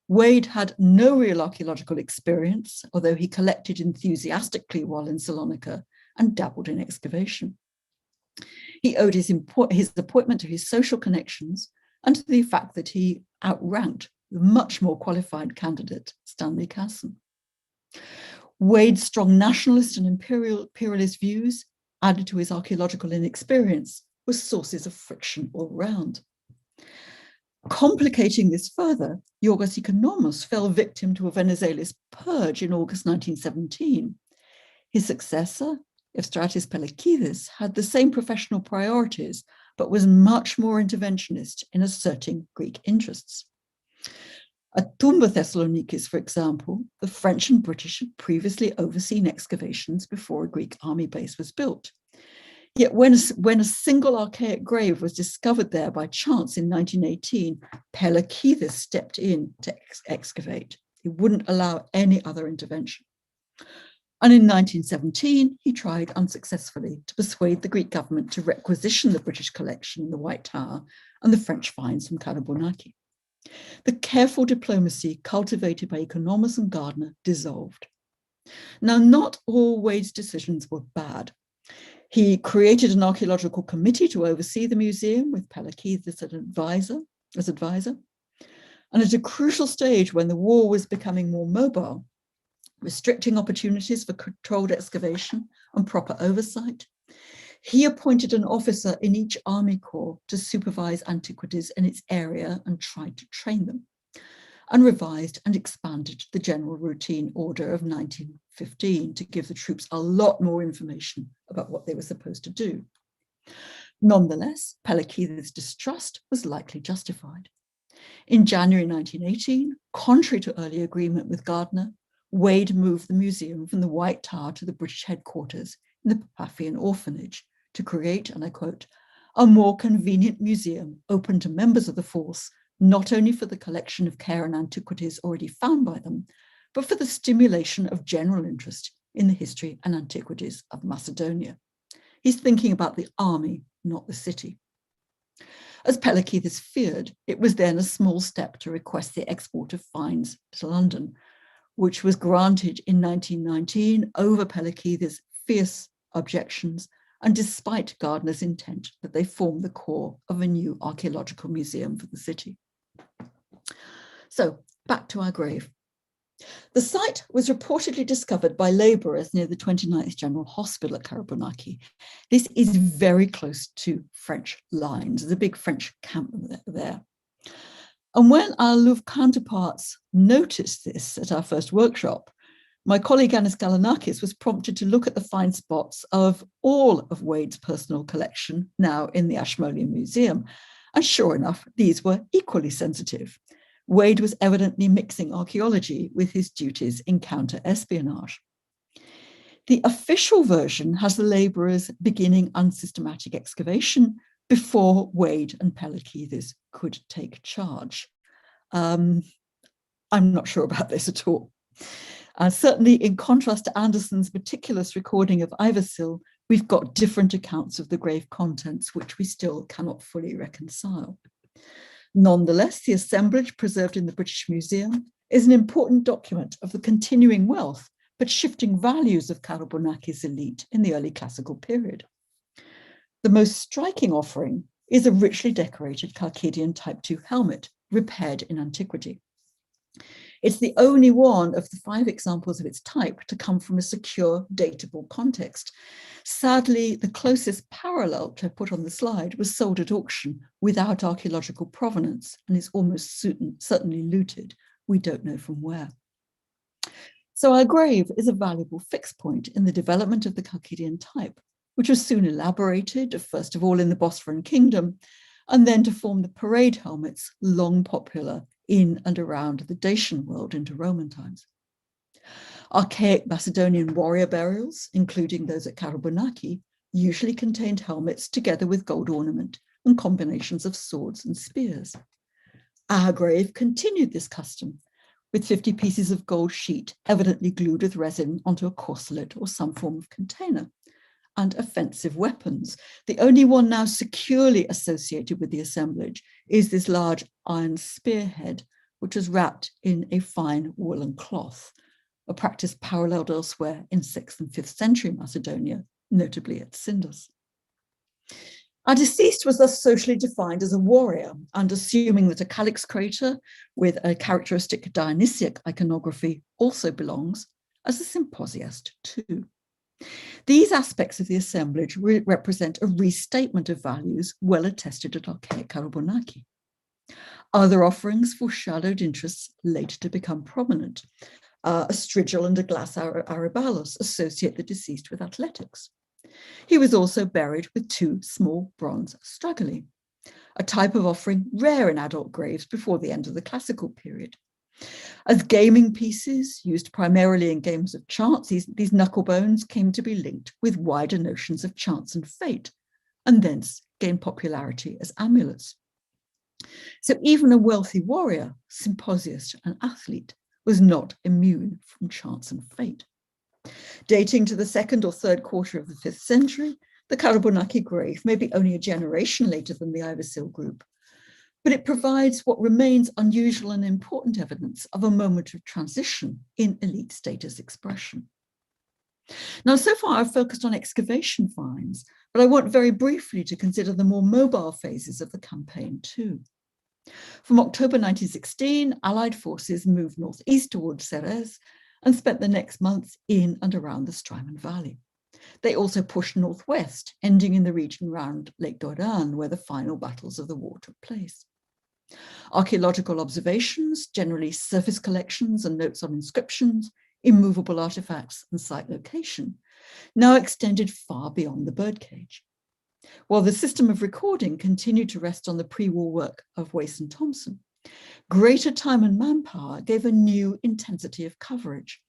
Wade had no real archaeological experience, although he collected enthusiastically while in Salonika and dabbled in excavation. He owed his appointment to his social connections and to the fact that he outranked the much more qualified candidate, Stanley Casson. Wade's strong nationalist and imperialist views, added to his archaeological inexperience, were sources of friction all round. Complicating this further, Yorgos Ikonomos fell victim to a Venizelos purge in August 1917. His successor, Efstratis Pelekidis, had the same professional priorities, but was much more interventionist in asserting Greek interests. At Toumba Thessalonikis, for example, the French and British had previously overseen excavations before a Greek army base was built. Yet when a single archaic grave was discovered there by chance in 1918, Pelekidis stepped in to excavate. He wouldn't allow any other intervention. And in 1917, he tried unsuccessfully to persuade the Greek government to requisition the British collection in the White Tower and the French finds from Karabounaki. The careful diplomacy cultivated by Ikonomos and Gardner dissolved. Now, not all Wade's decisions were bad. He created an archaeological committee to oversee the museum with Pelekidis as advisor. And at a crucial stage when the war was becoming more mobile, restricting opportunities for controlled excavation and proper oversight, he appointed an officer in each army corps to supervise antiquities in its area and tried to train them, and revised and expanded the General Routine Order of 1915 to give the troops a lot more information about what they were supposed to do. Nonetheless, Pelekidis' distrust was likely justified. In January 1918, contrary to early agreement with Gardner, Wade moved the museum from the White Tower to the British headquarters in the Paphian orphanage to create, and I quote, a more convenient museum open to members of the force, not only for the collection of care and antiquities already found by them, but for the stimulation of general interest in the history and antiquities of Macedonia. He's thinking about the army, not the city. As Pelekidis feared, it was then a small step to request the export of finds to London, which was granted in 1919 over Pelekidis' fierce objections and despite Gardner's intent that they form the core of a new archaeological museum for the city. So back to our grave. The site was reportedly discovered by labourers near the 29th General Hospital at Karabounaki. This is very close to French lines. There's a big French camp there. And when our Louvre counterparts noticed this at our first workshop, my colleague Anis Galanakis was prompted to look at the find spots of all of Wade's personal collection, now in the Ashmolean Museum. And sure enough, these were equally sensitive. Wade was evidently mixing archaeology with his duties in counter-espionage. The official version has the labourers beginning unsystematic excavation before Wade and Pelekidis could take charge. I'm not sure about this at all. Certainly, in contrast to Anderson's meticulous recording of Iversil, we've got different accounts of the grave contents, which we still cannot fully reconcile. Nonetheless, the assemblage preserved in the British Museum is an important document of the continuing wealth but shifting values of Karobonaki's elite in the early classical period. The most striking offering is a richly decorated Chalcidian Type II helmet, repaired in antiquity. It's the only one of the 5 examples of its type to come from a secure, datable context. Sadly, the closest parallel, which I put on the slide, was sold at auction without archaeological provenance and is almost certainly looted. We don't know from where. So our grave is a valuable fixed point in the development of the Chalcidian type, which was soon elaborated, first of all in the Bosphorus kingdom, and then to form the parade helmets long popular in and around the Dacian world into Roman times. Archaic Macedonian warrior burials, including those at Karabonaki, usually contained helmets together with gold ornament and combinations of swords and spears. Our grave continued this custom, with 50 pieces of gold sheet evidently glued with resin onto a corselet or some form of container, and offensive weapons. The only one now securely associated with the assemblage is this large iron spearhead, which was wrapped in a fine woolen cloth, a practice paralleled elsewhere in 6th and 5th century Macedonia, notably at Sindus. Our deceased was thus socially defined as a warrior, and assuming that a calyx crater with a characteristic Dionysiac iconography also belongs, as a symposiast too. These aspects of the assemblage represent a restatement of values well attested at archaic Karabonaki. Other offerings foreshadowed interests later to become prominent. A strigil and a glass arabalus associate the deceased with athletics. He was also buried with 2 small bronze straguli, a type of offering rare in adult graves before the end of the classical period. As gaming pieces, used primarily in games of chance, these knuckle bones came to be linked with wider notions of chance and fate, and thence gained popularity as amulets. So even a wealthy warrior, symposiast, and athlete was not immune from chance and fate. Dating to the 2nd or 3rd quarter of the 5th century, the Karabonaki grave may be only a generation later than the Iversil group, but it provides what remains unusual and important evidence of a moment of transition in elite status expression. Now, so far I've focused on excavation finds, but I want very briefly to consider the more mobile phases of the campaign too. From October 1916, Allied forces moved northeast towards Serres and spent the next months in and around the Strymon Valley. They also pushed northwest, ending in the region around Lake Doran, where the final battles of the war took place. Archaeological observations, generally surface collections and notes on inscriptions, immovable artifacts and site location, now extended far beyond the birdcage. While the system of recording continued to rest on the pre-war work of Wace and Thompson, greater time and manpower gave a new intensity of coverage,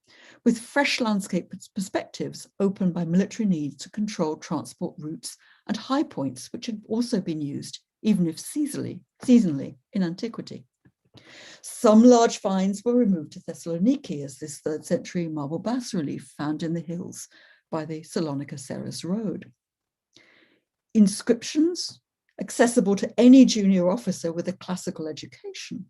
with fresh landscape perspectives opened by military needs to control transport routes and high points, which had also been used, even if seasonally in antiquity. Some large finds were removed to Thessaloniki, as this 3rd century marble bas-relief found in the hills by the Salonika-Serres road. Inscriptions, accessible to any junior officer with a classical education,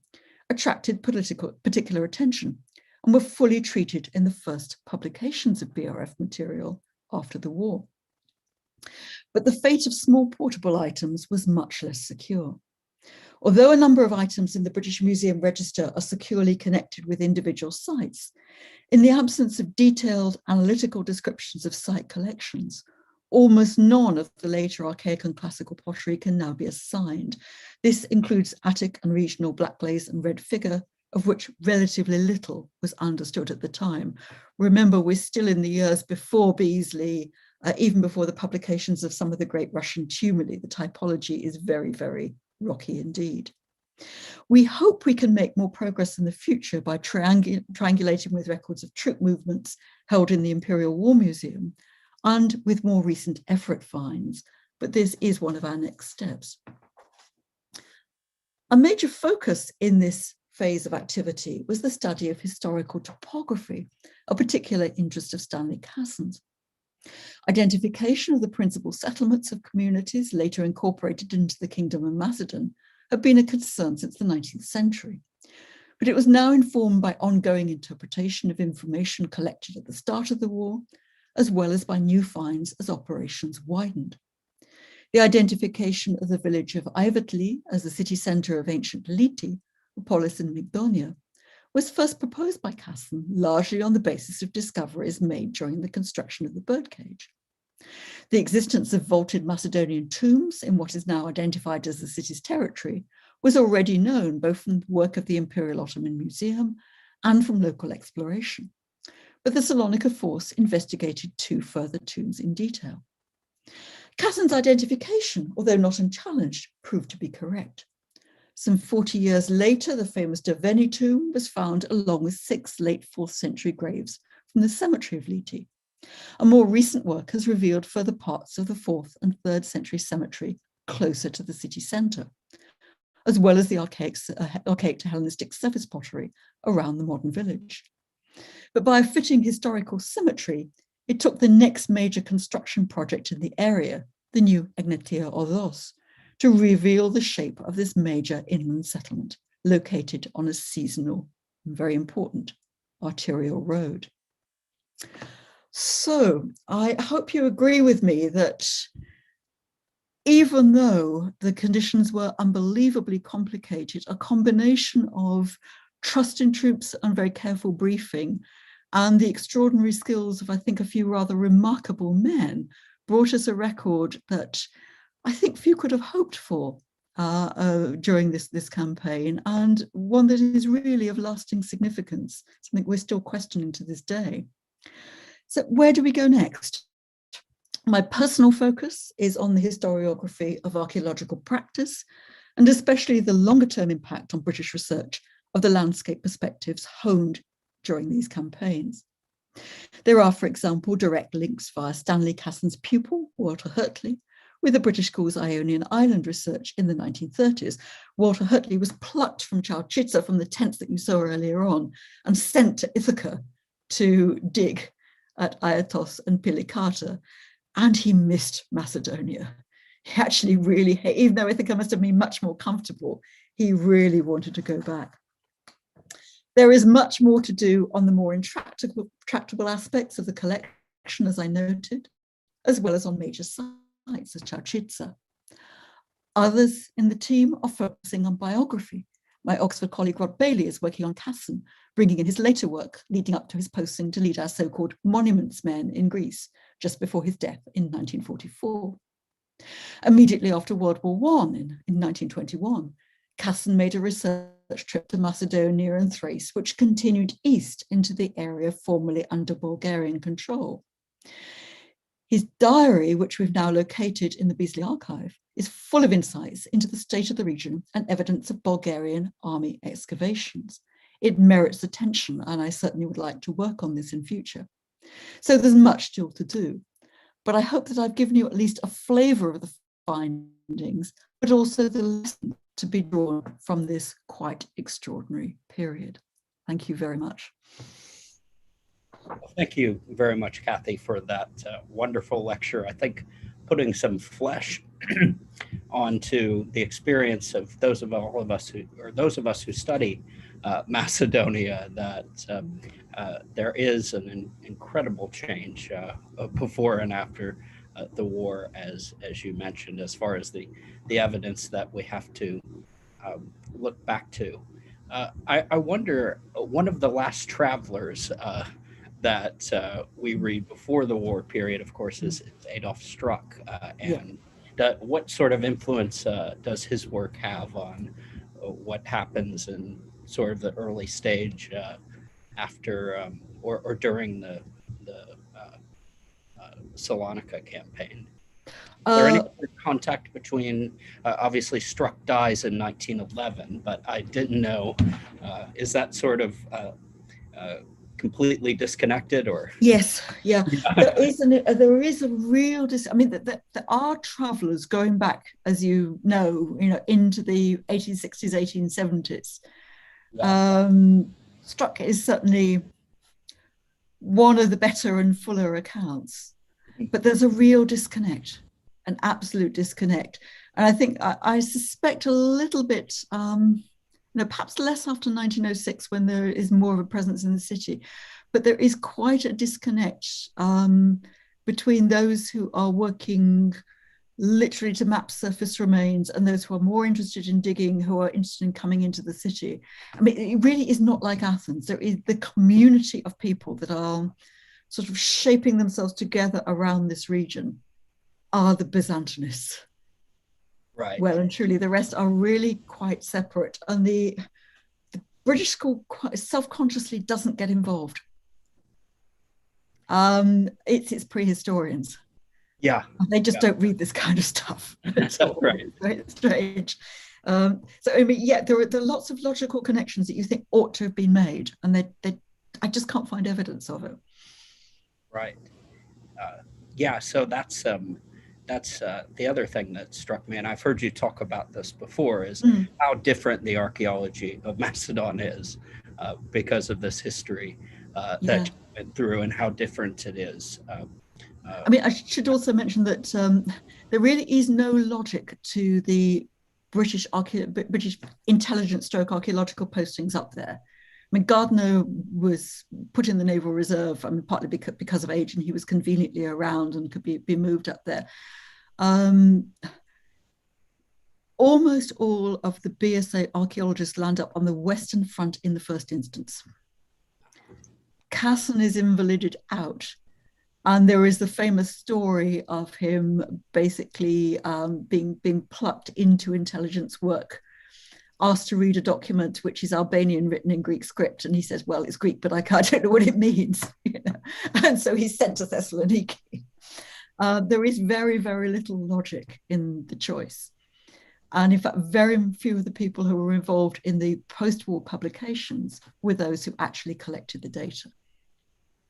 attracted particular attention and were fully treated in the first publications of BRF material after the war. But the fate of small portable items was much less secure. Although a number of items in the British Museum register are securely connected with individual sites, in the absence of detailed analytical descriptions of site collections, almost none of the later archaic and classical pottery can now be assigned. This includes Attic and regional black glaze and red figure, of which relatively little was understood at the time. Remember, we're still in the years before Beasley, even before the publications of some of the great Russian tumuli. The typology is very, very rocky indeed. We hope we can make more progress in the future by triangulating with records of troop movements held in the Imperial War Museum and with more recent effort finds, but this is one of our next steps. A major focus in this phase of activity was the study of historical topography, a particular interest of Stanley Casson's. Identification of the principal settlements of communities later incorporated into the Kingdom of Macedon had been a concern since the 19th century, but it was now informed by ongoing interpretation of information collected at the start of the war, as well as by new finds as operations widened. The identification of the village of Ivatli as the city centre of ancient Liti, a polis in Mygdonia, was first proposed by Casson largely on the basis of discoveries made during the construction of the birdcage. The existence of vaulted Macedonian tombs in what is now identified as the city's territory was already known both from the work of the Imperial Ottoman Museum and from local exploration. But the Salonika force investigated 2 further tombs in detail. Casson's identification, although not unchallenged, proved to be correct. Some 40 years later, the famous Derveni tomb was found along with 6 late 4th century graves from the cemetery of Liti. A more recent work has revealed further parts of the 4th and 3rd century cemetery closer to the city centre, as well as the archaic to Hellenistic surface pottery around the modern village. But by a fitting historical symmetry, it took the next major construction project in the area, the new Egnatia Odos, to reveal the shape of this major inland settlement located on a seasonal, very important, arterial road. So I hope you agree with me that even though the conditions were unbelievably complicated, a combination of trust in troops and very careful briefing and the extraordinary skills of, I think, a few rather remarkable men brought us a record that I think few could have hoped for during this campaign, and one that is really of lasting significance, something we're still questioning to this day. So where do we go next? My personal focus is on the historiography of archaeological practice, and especially the longer-term impact on British research of the landscape perspectives honed during these campaigns. There are, for example, direct links via Stanley Casson's pupil, Walter Hurtley, with the British School's Ionian Island research in the 1930s. Walter Hurtley was plucked from Joukowsky, from the tents that you saw earlier on, and sent to Ithaca to dig at Iatos and Pilikata, and he missed Macedonia. He actually really, even though Ithaca must have been much more comfortable, he really wanted to go back. There is much more to do on the more intractable aspects of the collection, as I noted, as well as on major sites as Chauchitsa. Others in the team are focusing on biography. My Oxford colleague Rod Bailey is working on Casson, bringing in his later work leading up to his posting to lead our so-called monuments men in Greece, just before his death in 1944. Immediately after World War I, in 1921, Casson made a research trip to Macedonia and Thrace, which continued east into the area formerly under Bulgarian control. His diary, which we've now located in the Beasley Archive, is full of insights into the state of the region and evidence of Bulgarian army excavations. It merits attention, and I certainly would like to work on this in future. So there's much still to do, but I hope that I've given you at least a flavour of the findings, but also the lesson to be drawn from this quite extraordinary period. Thank you very much. Well, thank you very much, Kathy, for that wonderful lecture. I think putting some flesh onto the experience of those of us who study Macedonia, that there is an incredible change before and after the war, as you mentioned, as far as the evidence that we have to look back to. I wonder, one of the last travelers that we read before the war period, of course, is Adolf Struck. And what sort of influence does his work have on what happens in sort of the early stage after or during the Salonika campaign? Is there any contact between, obviously Struck dies in 1911, but I didn't know, is that sort of completely disconnected, or? Yes, yeah. There is a real, I mean, there are travelers going back, as you know, into the 1860s, 1870s, Yeah. Struck is certainly one of the better and fuller accounts, but there's a real disconnect, an absolute disconnect. And I think I suspect a little bit, perhaps less after 1906 when there is more of a presence in the city, but there is quite a disconnect between those who are working literally to map surface remains and those who are more interested in digging, who are interested in coming into the city. I mean, it really is not like Athens. There is the community of people that are sort of shaping themselves together around this region are the Byzantinists. Right. Well and truly, the rest are really quite separate. And the British school self-consciously doesn't get involved. It's prehistorians. Yeah. They just don't read this kind of stuff at all. Right. It's very strange. So I mean, yeah, there are lots of logical connections that you think ought to have been made, and I just can't find evidence of it. Right. Yeah. So that's the other thing that struck me, and I've heard you talk about this before, is how different the archaeology of Macedon is because of this history that you went through, and how different it is. I mean, I should also mention that there really is no logic to the British intelligence stroke archaeological postings up there. I mean, Gardner was put in the Naval Reserve, I mean, partly because of age, and he was conveniently around and could be moved up there. Almost all of the BSA archaeologists land up on the Western Front in the first instance. Casson is invalided out. And there is the famous story of him basically being plucked into intelligence work, asked to read a document which is Albanian, written in Greek script, and he says, "Well, it's Greek, but I don't know what it means." And so he's sent to Thessaloniki. There is very, very little logic in the choice. And in fact, very few of the people who were involved in the post-war publications were those who actually collected the data.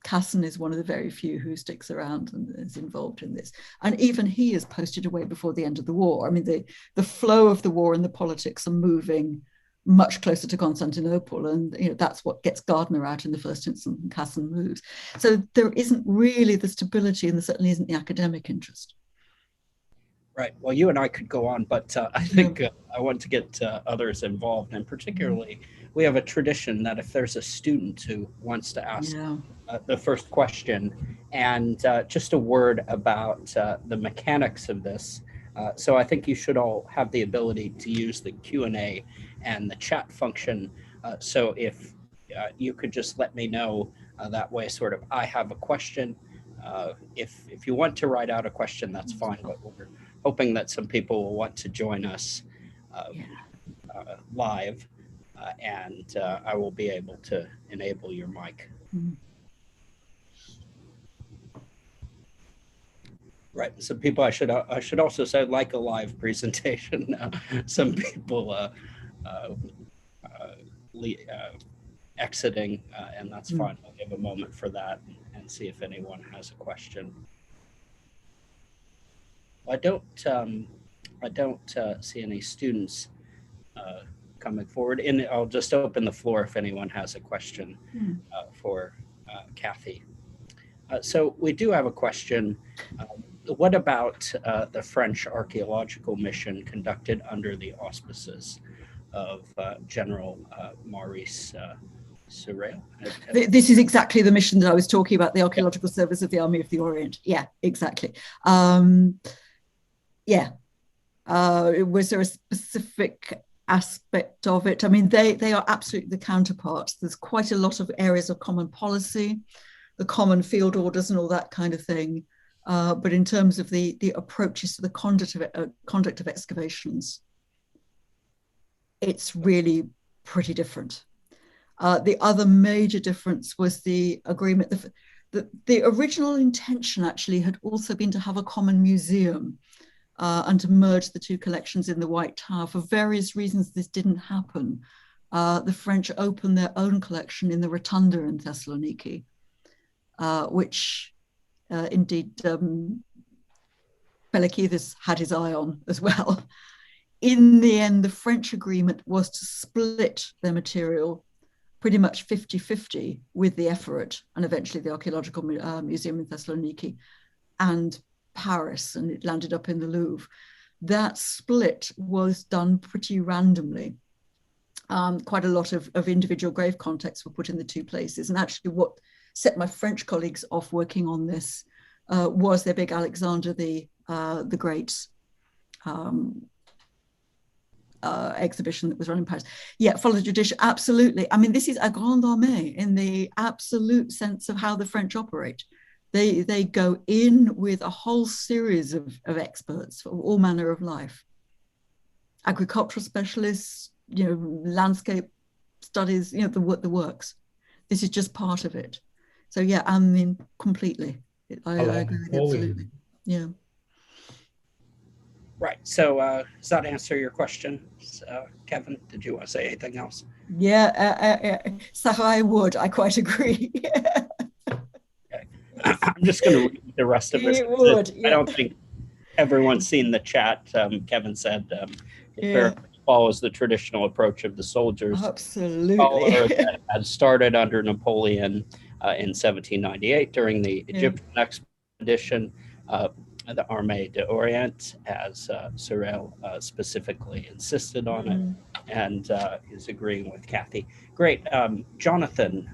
Casson is one of the very few who sticks around and is involved in this. And even he is posted away before the end of the war. I mean, the flow of the war and the politics are moving much closer to Constantinople. And that's what gets Gardner out in the first instance, and Casson moves. So there isn't really the stability, and there certainly isn't the academic interest. Right. Well, you and I could go on, but I think I want to get others involved. And particularly, we have a tradition that if there's a student who wants to ask the first question, and just a word about the mechanics of this. So I think you should all have the ability to use the Q&A and the chat function. So if you could just let me know that way, sort of, I have a question. If you want to write out a question, that's fine, but we're hoping that some people will want to join us live, and I will be able to enable your mic. Right. Some people, I should also say, like a live presentation. Some people exiting, and that's fine. I'll give a moment for that and see if anyone has a question. I don't see any students coming forward. And I'll just open the floor if anyone has a question for Kathy. So we do have a question. What about the French archaeological mission conducted under the auspices of General Maurice Sorel? This is exactly the mission that I was talking about, the Archaeological Service of the Army of the Orient. Yeah, exactly. Was there a specific aspect of it? I mean, they are absolutely the counterparts. There's quite a lot of areas of common policy, the common field orders and all that kind of thing. But in terms of the approaches to the conduct of excavations, it's really pretty different. The other major difference was the agreement. The original intention actually had also been to have a common museum and to merge the two collections in the White Tower. For various reasons, this didn't happen. The French opened their own collection in the Rotunda in Thessaloniki, which indeed Pelekidis had his eye on as well. in the end, the French agreement was to split their material pretty much 50-50 with the Efferat and eventually the Archaeological Museum in Thessaloniki and Paris, and it landed up in the Louvre. That split was done pretty randomly. Quite a lot of individual grave contexts were put in the two places. And actually what set my French colleagues off working on this was their big Alexander the Great's exhibition that was run in Paris. Yeah, follow the tradition, absolutely. I mean, this is a grande armée in the absolute sense of how the French operate. They go in with a whole series of experts for all manner of life. Agricultural specialists, landscape studies, the works. This is just part of it. So yeah, I mean, completely. I agree with you, absolutely. Yeah. Right. So does that answer your question, Kevin? Did you want to say anything else? Yeah, Sarah, I would. I quite agree. Okay. I'm just going to read the rest of this. I don't think everyone's seen the chat. Kevin said it follows the traditional approach of the soldiers. Absolutely. That had started under Napoleon in 1798 during the Egyptian expedition. The Armée d'Orient, as Cyril specifically insisted on it, and is agreeing with Kathy. Great. Jonathan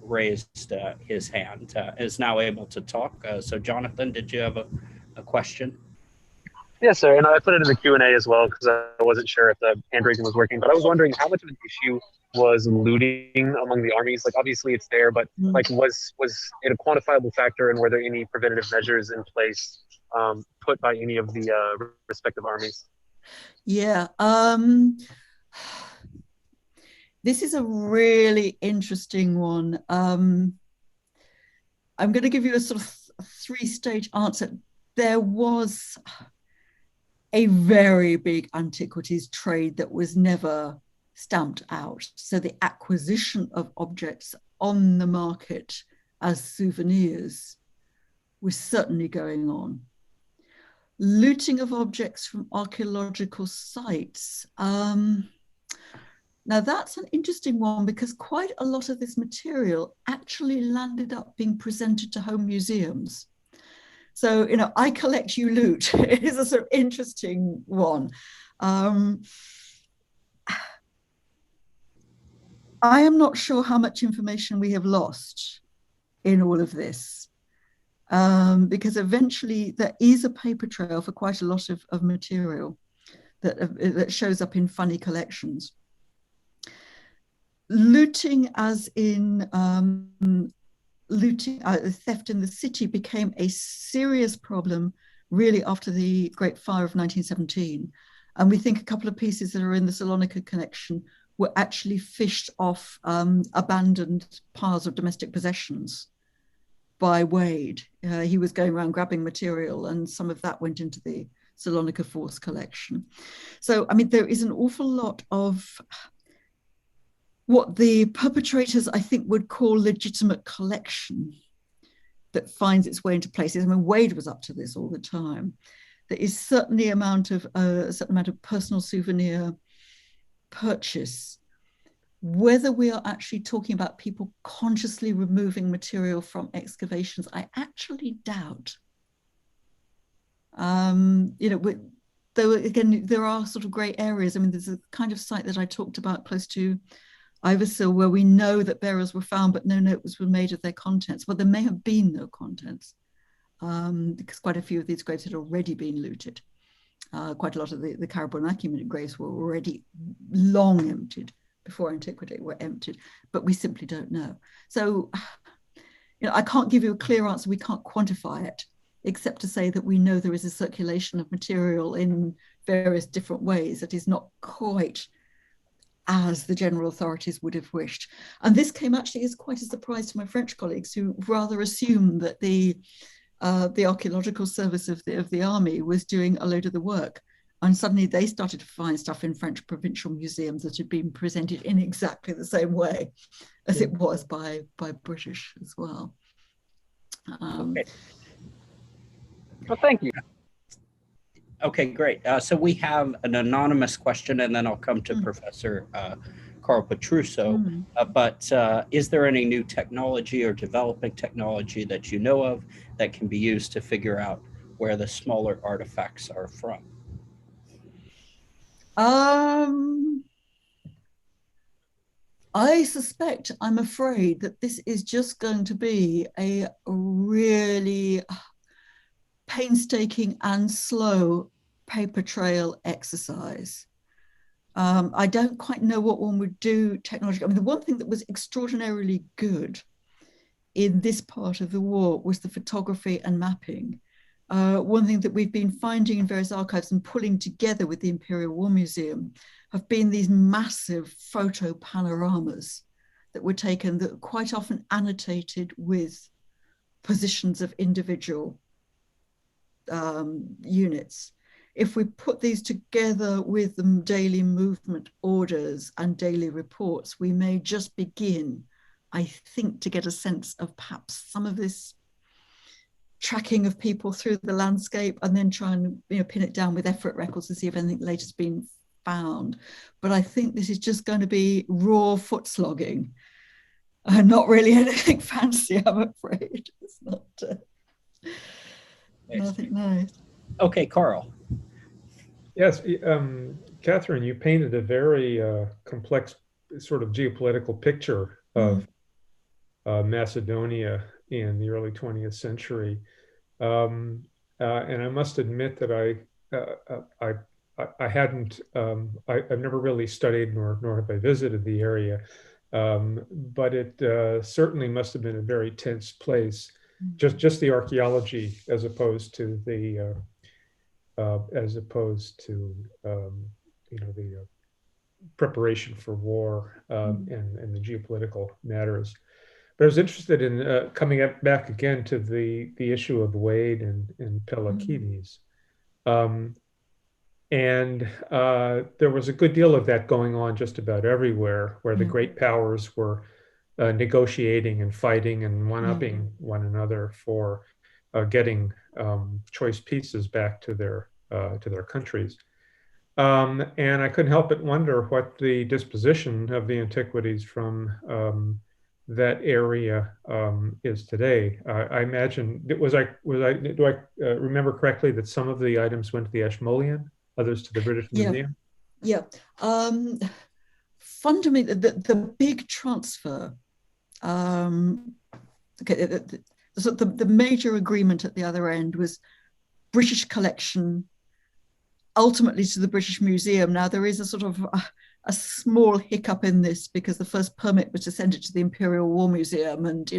raised his hand, is now able to talk. So Jonathan, did you have a question? Yes, sir. And I put it in the Q&A as well because I wasn't sure if the hand raising was working. But I was wondering how much of an issue was looting among the armies? Like, obviously it's there, but like, was it a quantifiable factor, and were there any preventative measures in place put by any of the respective armies? Yeah. This is a really interesting one. I'm going to give you a sort of three-stage answer. There was a very big antiquities trade that was never stamped out. So the acquisition of objects on the market as souvenirs was certainly going on. Looting of objects from archaeological sites. Now that's an interesting one because quite a lot of this material actually landed up being presented to home museums. So, I collect, you loot. It is a sort of interesting one. I am not sure how much information we have lost in all of this, because eventually there is a paper trail for quite a lot of material that shows up in funny collections. Looting, as in looting, theft in the city, became a serious problem really after the Great Fire of 1917. And we think a couple of pieces that are in the Salonika collection were actually fished off abandoned piles of domestic possessions by Wade. He was going around grabbing material, and some of that went into the Salonika Force collection. So, I mean, there is an awful lot of what the perpetrators, I think, would call legitimate collection that finds its way into places. I mean, Wade was up to this all the time. There is certainly a certain amount of personal souvenir purchase. Whether we are actually talking about people consciously removing material from excavations, I actually doubt. Though again, there are sort of grey areas. I mean, there's a kind of site that I talked about close to Iberville where we know that bearers were found, but no notes were made of their contents. Well, there may have been no contents because quite a few of these graves had already been looted. Quite a lot of the Karabonaki graves were already long emptied before antiquity, were emptied, but we simply don't know. So, I can't give you a clear answer. We can't quantify it, except to say that we know there is a circulation of material in various different ways that is not quite as the general authorities would have wished. And this came actually as quite a surprise to my French colleagues, who rather assumed that the archaeological service of the army was doing a load of the work. And suddenly they started to find stuff in French provincial museums that had been presented in exactly the same way as it was by British as well. Okay. Well, thank you. Okay, great. So we have an anonymous question, and then I'll come to Professor Carl Petruso. But is there any new technology or developing technology that you know of that can be used to figure out where the smaller artifacts are from? I suspect, I'm afraid, that this is just going to be a really painstaking and slow paper trail exercise. I don't quite know what one would do technologically. I mean, the one thing that was extraordinarily good in this part of the war was the photography and mapping. One thing that we've been finding in various archives and pulling together with the Imperial War Museum have been these massive photo panoramas that were taken that quite often annotated with positions of individual units. If we put these together with the daily movement orders and daily reports, we may just begin, I think, to get a sense of perhaps some of this tracking of people through the landscape, and then try and pin it down with effort records to see if anything later has been found. But I think this is just going to be raw foot slogging, and not really anything fancy, I'm afraid. It's not nothing nice. Okay, Carl. Yes, Catherine, you painted a very complex sort of geopolitical picture of Macedonia in the early 20th century. And I must admit that I hadn't, I've never really studied nor have I visited the area, but it certainly must have been a very tense place. Just the archaeology as opposed to the the preparation for war and the geopolitical matters. But I was interested in coming back again to the issue of Wade and Pelakidis. And there was a good deal of that going on just about everywhere, where the great powers were negotiating and fighting and one-upping one another for getting choice pieces back to their countries. And I couldn't help but wonder what the disposition of the antiquities from that area is today. I imagine do I remember correctly that some of the items went to the Ashmolean, others to the British Museum? Yeah. Fundamentally, the big transfer. The major agreement at the other end was British collection ultimately to the British Museum. Now there is a sort of a small hiccup in this, because the first permit was to send it to the Imperial War Museum, and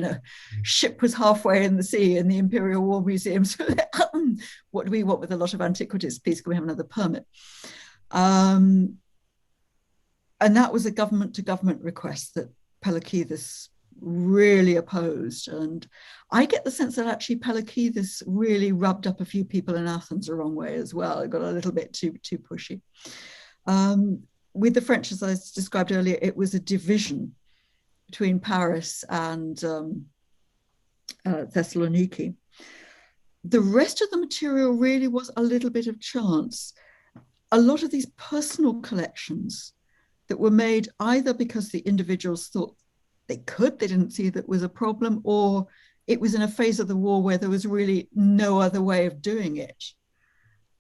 ship was halfway in the sea in the Imperial War Museum. So what do we want with a lot of antiquities? Please, can we have another permit? And that was a government to government request that Pelakidis really opposed. And I get the sense that actually Pelakidis really rubbed up a few people in Athens the wrong way as well. It got a little bit too pushy. With the French, as I described earlier, it was a division between Paris and Thessaloniki. The rest of the material really was a little bit of chance. A lot of these personal collections that were made either because the individuals thought they didn't see that was a problem, or it was in a phase of the war where there was really no other way of doing it,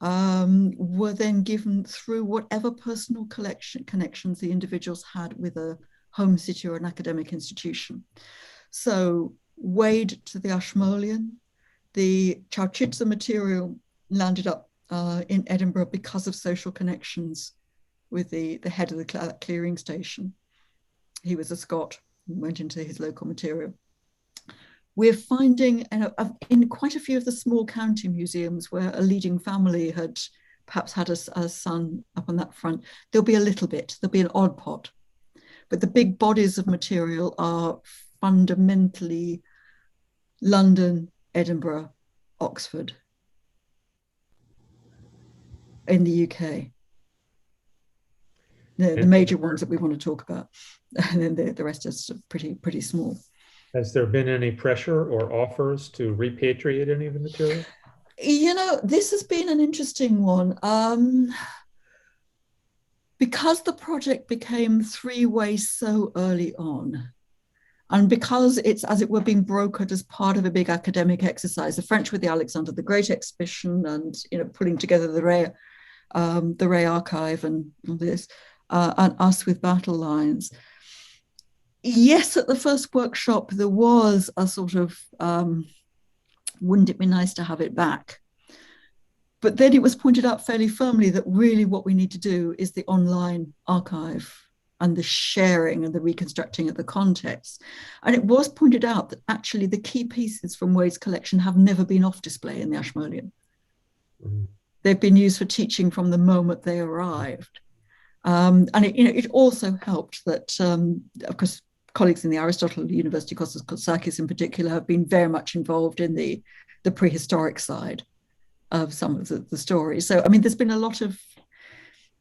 were then given through whatever personal connections the individuals had with a home city or an academic institution. So Wade to the Ashmolean, the Chowchidze material landed up in Edinburgh because of social connections with the head of the clearing station. He was a Scot, went into his local material. We're finding in quite a few of the small county museums where a leading family had perhaps had a son up on that front, there'll be a little bit, there'll be an odd pot. But the big bodies of material are fundamentally London, Edinburgh, Oxford, in the UK. The major ones that we want to talk about, and then the rest is pretty small. Has there been any pressure or offers to repatriate any of the material? This has been an interesting one. Because the project became three-way so early on, and because it's, as it were, being brokered as part of a big academic exercise, the French with the Alexander the Great exhibition, and pulling together the Ray Archive and all this, and us with battle lines. Yes, at the first workshop there was a sort of, wouldn't it be nice to have it back? But then it was pointed out fairly firmly that really what we need to do is the online archive and the sharing and the reconstructing of the context. And it was pointed out that actually the key pieces from Wade's collection have never been off display in the Ashmolean. Mm-hmm. They've been used for teaching from the moment they arrived. And it also helped that, of course, colleagues in the Aristotle University, Kostas Kotsakis in particular, have been very much involved in the prehistoric side of some of the stories. So, I mean, there's been a lot of,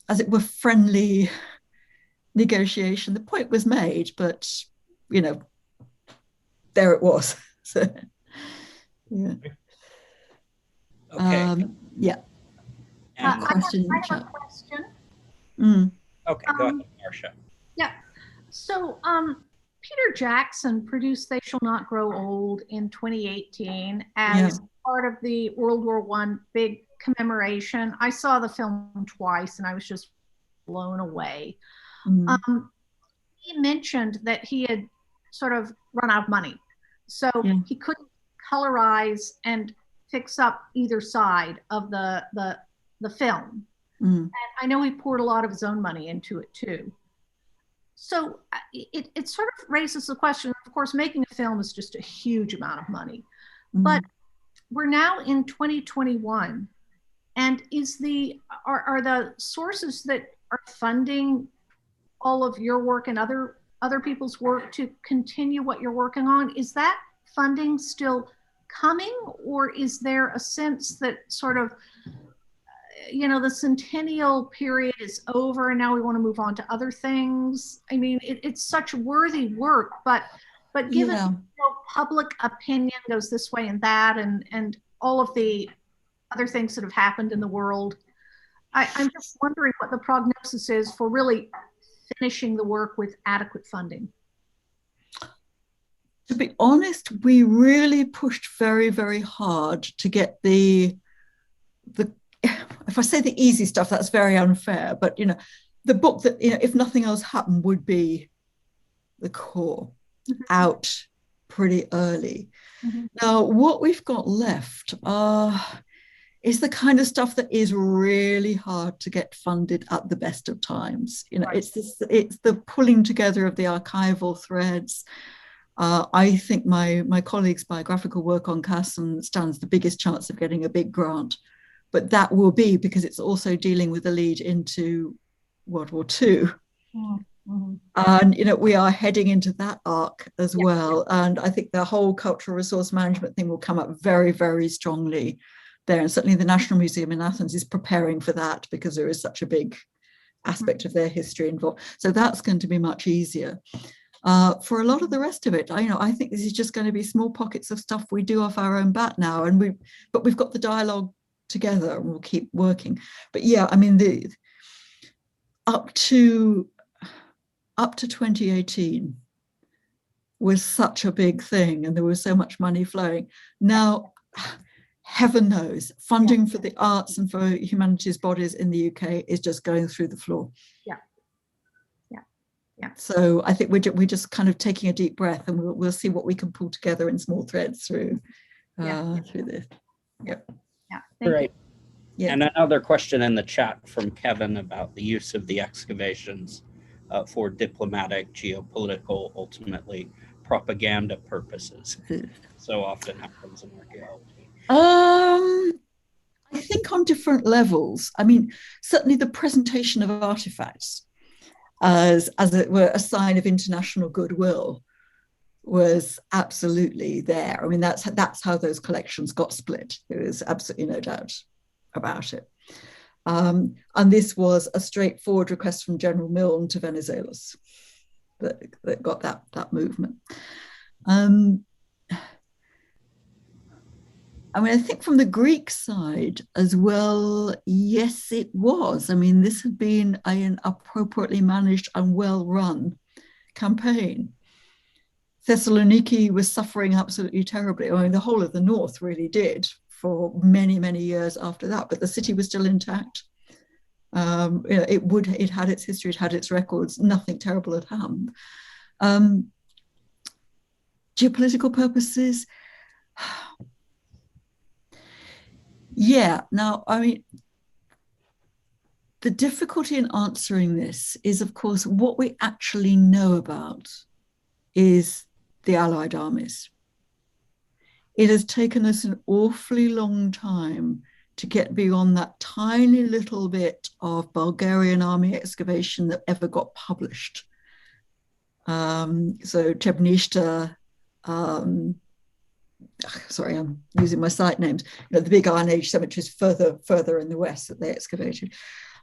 as it were, friendly negotiation. The point was made, but, there it was. So, yeah. Okay. Yeah. I have a question. Okay, go ahead, Marcia. Yeah. So, Peter Jackson produced They Shall Not Grow Old in 2018 as part of the World War I big commemoration. I saw the film twice and I was just blown away. He mentioned that he had sort of run out of money. So he couldn't colorize and fix up either side of the film. And I know he poured a lot of his own money into it too. So it sort of raises the question, of course, making a film is just a huge amount of money. But we're now in 2021, and are the sources that are funding all of your work and other people's work to continue what you're working on, is that funding still coming, or is there a sense that sort of, the centennial period is over and now we want to move on to other things? I mean, it's such worthy work, but given public opinion goes this way and that, and all of the other things that have happened in the world, I'm just wondering what the prognosis is for really finishing the work with adequate funding. To be honest, we really pushed very, very hard to get the if I say the easy stuff, that's very unfair, but the book that, if nothing else happened, would be the core out pretty early. Now, what we've got left is the kind of stuff that is really hard to get funded at the best of times. It's the pulling together of the archival threads. I think my colleague's biographical work on Casson stands the biggest chance of getting a big grant, but that will be because it's also dealing with the lead into World War II. And we are heading into that arc as well. And I think the whole cultural resource management thing will come up very, very strongly there. And certainly the National Museum in Athens is preparing for that because there is such a big aspect of their history involved. So that's going to be much easier. For a lot of the rest of it, I think this is just going to be small pockets of stuff we do off our own bat now, but we've got the dialogue together and we'll keep working. But yeah, I mean, up to 2018 was such a big thing, and there was so much money flowing. Now, heaven knows, funding for the arts and for humanities bodies in the UK is just going through the floor. Yeah. So I think we're just kind of taking a deep breath, and we'll see what we can pull together in small threads through this. Right. Yeah. And another question in the chat from Kevin about the use of the excavations for diplomatic, geopolitical, ultimately propaganda purposes. So often happens in archaeology. I think on different levels. I mean, certainly the presentation of artifacts as it were a sign of international goodwill was absolutely there. I mean, that's how those collections got split. There is absolutely no doubt about it. And this was a straightforward request from General Milne to Venizelos that got that movement. I mean, I think from the Greek side as well, yes, it was. I mean, this had been an appropriately managed and well run campaign. Thessaloniki was suffering absolutely terribly. I mean, the whole of the north really did for many, many years after that, but the city was still intact. It had its history, it had its records, nothing terrible had happened. Geopolitical purposes, yeah. Now, I mean, the difficulty in answering this is, of course, what we actually know about is the Allied armies. It has taken us an awfully long time to get beyond that tiny little bit of Bulgarian army excavation that ever got published. So Trebnishta, sorry, I'm using my site names, the big Iron Age cemeteries further in the west that they excavated,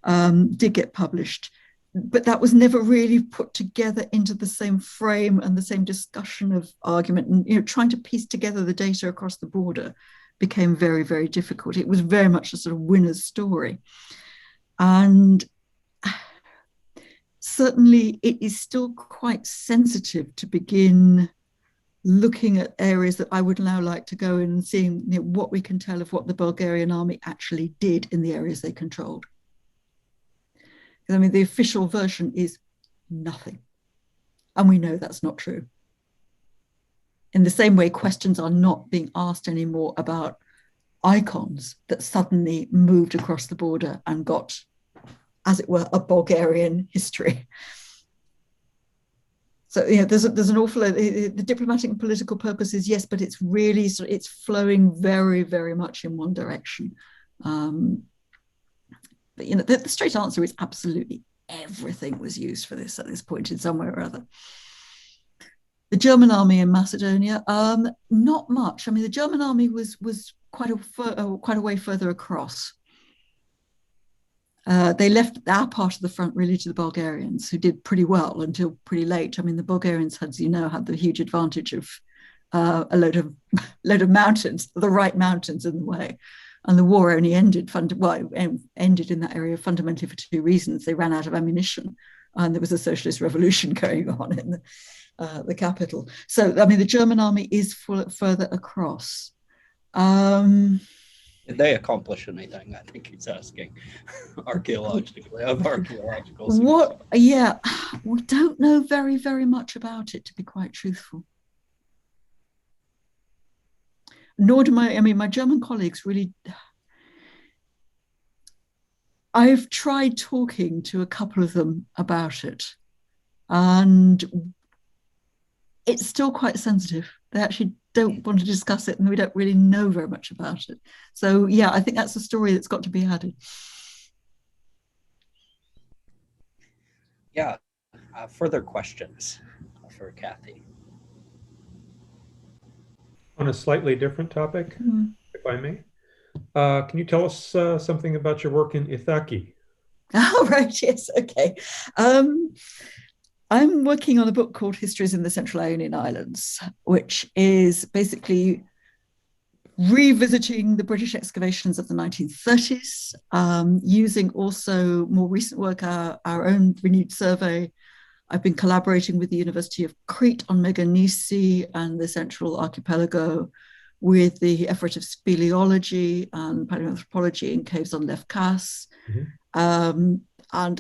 did get published. But that was never really put together into the same frame and the same discussion of argument. And trying to piece together the data across the border became very, very difficult. It was very much a sort of winner's story. And certainly it is still quite sensitive to begin looking at areas that I would now like to go in and seeing what we can tell of what the Bulgarian army actually did in the areas they controlled. I mean, the official version is nothing. And we know that's not true. In the same way, questions are not being asked anymore about icons that suddenly moved across the border and got, as it were, a Bulgarian history. So there's an awful the diplomatic and political purposes, yes, but it's really it's flowing very, very much in one direction. But the straight answer is absolutely everything was used for this at this point in some way or other. The German army in Macedonia, not much. I mean, the German army was quite a way further across. They left our part of the front really to the Bulgarians, who did pretty well until pretty late. I mean, the Bulgarians had the huge advantage of a load of mountains, the right mountains in the way. And the war only ended in that area fundamentally for two reasons. They ran out of ammunition, and there was a socialist revolution going on in the capital. So, I mean, the German army is further across. Did they accomplish anything? I think he's asking archaeologically of archaeological. What? Yeah, we don't know very, very much about it, to be quite truthful. Nor do my German colleagues really. I've tried talking to a couple of them about it, and it's still quite sensitive. They actually don't want to discuss it, and we don't really know very much about it. So, yeah, I think that's a story that's got to be added. Yeah, further questions for Kathy? On a slightly different topic, if I may. Can you tell us something about your work in Ithaki? Oh, right, yes, okay. I'm working on a book called Histories in the Central Ionian Islands, which is basically revisiting the British excavations of the 1930s, using also more recent work, our own renewed survey. I've been collaborating with the University of Crete on Meganisi and the Central Archipelago, with the effort of speleology and paleoanthropology in caves on Lefkas. And I'm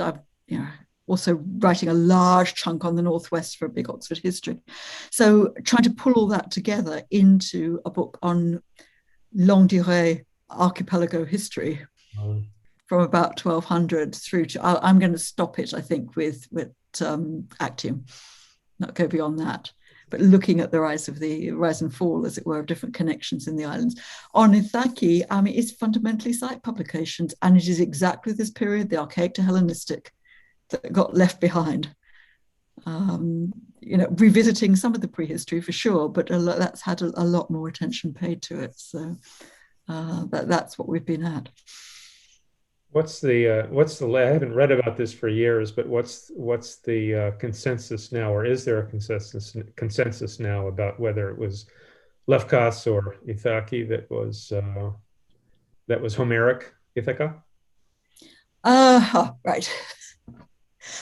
also writing a large chunk on the Northwest for Big Oxford History. So trying to pull all that together into a book on longue durée archipelago history from about 1200 through to, I'm going to stop it, I think, with Actium, not go beyond that, but looking at the rise and fall, as it were, of different connections in the islands. On Ithaki, it's fundamentally site publications, and it is exactly this period, the Archaic to Hellenistic, that got left behind. Revisiting some of the prehistory for sure, but that's had a lot more attention paid to it. So that's what we've been at. What's the I haven't read about this for years, but what's the consensus now, or is there a consensus now about whether it was Lefkas or Ithaki that was Homeric Ithaca. Right.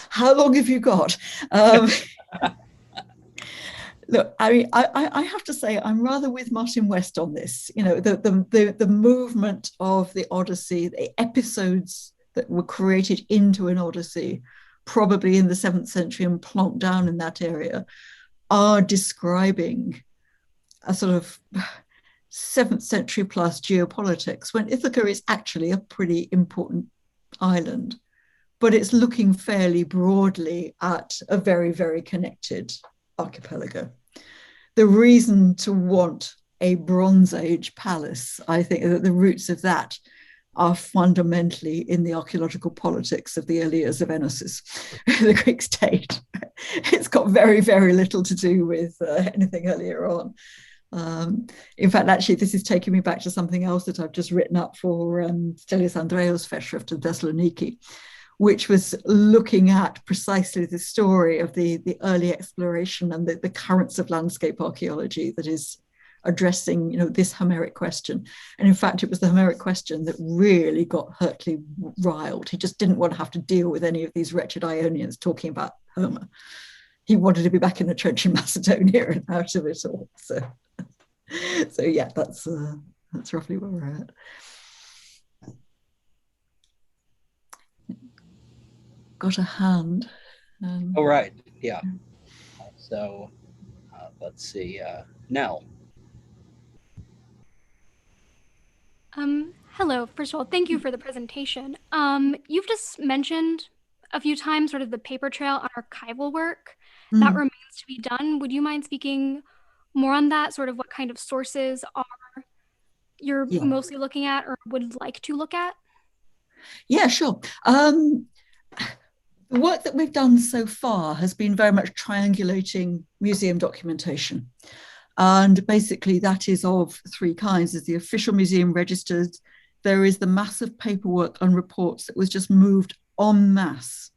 How long have you got? Look, I mean, I have to say I'm rather with Martin West on this. You know, the movement of the Odyssey, the episodes that were created into an Odyssey, probably in the 7th century and plonked down in that area, are describing a sort of 7th century plus geopolitics, when Ithaca is actually a pretty important island, but it's looking fairly broadly at a very, very connected archipelago. The reason to want a Bronze Age palace, I think that the roots of that are fundamentally in the archaeological politics of the early years of Enosis, the Greek state. It's got very, very little to do with anything earlier on. In fact, actually, this is taking me back to something else that I've just written up for Stelios Andreos Festschrift in Thessaloniki, which was looking at precisely the story of the early exploration and the currents of landscape archaeology that is addressing, you know, this Homeric question. And in fact, it was the Homeric question that really got Hertley riled. He just didn't want to have to deal with any of these wretched Ionians talking about Homer. He wanted to be back in the trench in Macedonia and out of it all. So yeah, that's roughly where we're at. Got a hand. All right, yeah. So let's see, Nell. Hello. First of all, thank you for the presentation. You've just mentioned a few times sort of the paper trail on archival work that remains to be done. Would you mind speaking more on that? Sort of what kind of sources you're mostly looking at or would like to look at? Yeah, sure. The work that we've done so far has been very much triangulating museum documentation. And basically that is of 3 kinds. There's the official museum registers. There is the massive paperwork and reports that was just moved en masse,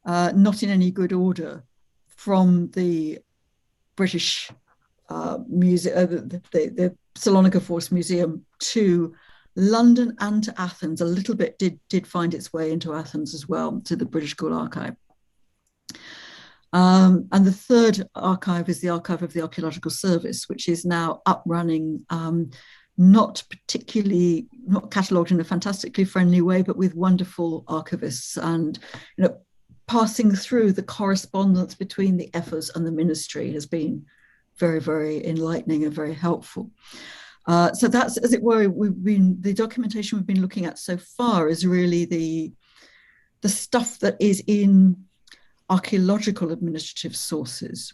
not in any good order, from the British museum, the Salonika Force Museum to London and to Athens. A little bit did find its way into Athens as well, to the British School Archive. And the third archive is the Archive of the Archaeological Service, which is now up running, not catalogued in a fantastically friendly way, but with wonderful archivists and, you know, passing through the correspondence between the efforts and the ministry has been very, very enlightening and very helpful. So that's, as it were, the documentation we've been looking at so far is really the stuff that is in archaeological administrative sources.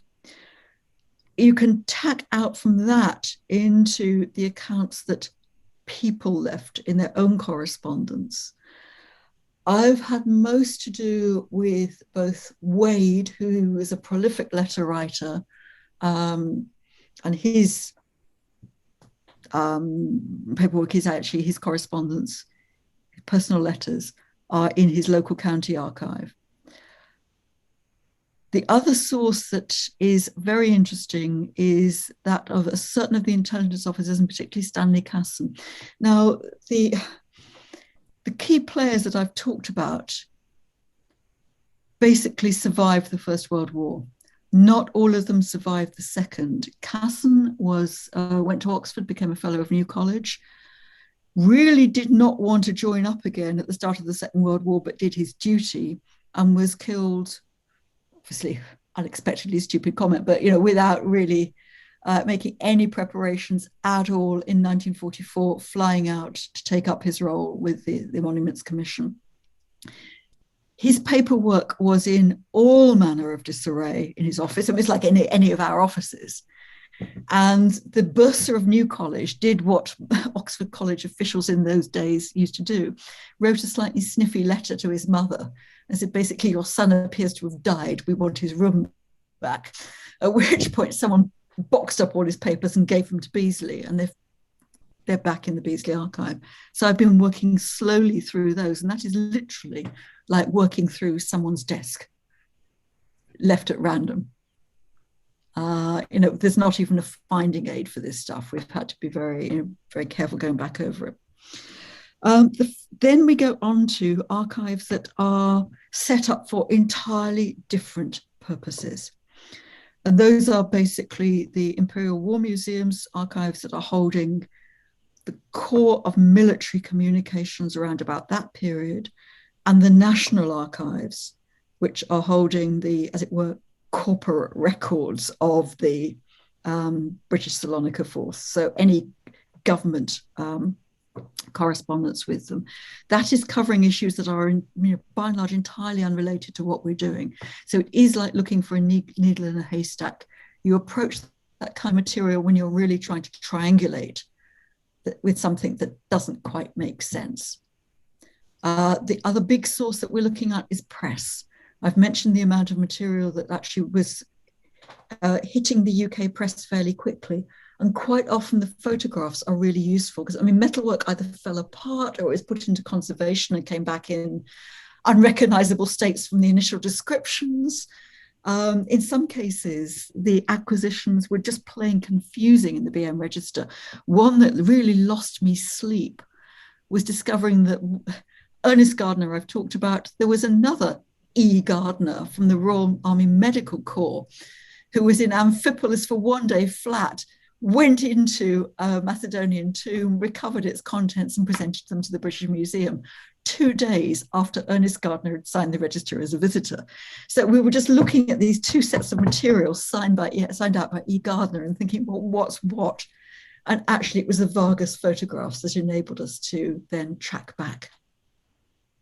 You can tack out from that into the accounts that people left in their own correspondence. I've had most to do with both Wade, who is a prolific letter writer, and his paperwork is actually his correspondence, his personal letters are in his local county archive. The other source that is very interesting is that of a certain of the intelligence officers, and particularly Stanley Casson. Now, the key players that I've talked about basically survived the First World War. Not all of them survived the Second. Casson went to Oxford, became a fellow of New College, really did not want to join up again at the start of the Second World War, but did his duty and was killed, obviously unexpectedly stupid comment, but, you know, without really making any preparations at all in 1944, flying out to take up his role with the Monuments Commission. His paperwork was in all manner of disarray in his office. It was like any of our offices. And the bursar of New College did what Oxford College officials in those days used to do, wrote a slightly sniffy letter to his mother and said, basically, your son appears to have died. We want his room back. At which point someone boxed up all his papers and gave them to Beazley, and they're back in the Beazley archive. So I've been working slowly through those, and that is literally like working through someone's desk, left at random. There's not even a finding aid for this stuff. We've had to be very, very careful going back over it. Then we go on to archives that are set up for entirely different purposes. And those are basically the Imperial War Museum's archives that are holding the core of military communications around about that period, and the National Archives, which are holding the, as it were, corporate records of the British Salonika Force. So any government correspondence with them. That is covering issues that are, by and large, entirely unrelated to what we're doing. So it is like looking for a needle in a haystack. You approach that kind of material when you're really trying to triangulate with something that doesn't quite make sense. The other big source that we're looking at is press. I've mentioned the amount of material that actually was hitting the UK press fairly quickly. And quite often the photographs are really useful because, metalwork either fell apart or it was put into conservation and came back in unrecognizable states from the initial descriptions. In some cases, the acquisitions were just plain confusing in the BM register. One that really lost me sleep was discovering that Ernest Gardner, I've talked about, there was another E. Gardner from the Royal Army Medical Corps who was in Amphipolis for one day flat, went into a Macedonian tomb, recovered its contents and presented them to the British Museum 2 days after Ernest Gardner had signed the register as a visitor. So we were just looking at these two sets of materials signed out by E. Gardner and thinking, well, what's what? And actually it was the Vargas photographs that enabled us to then track back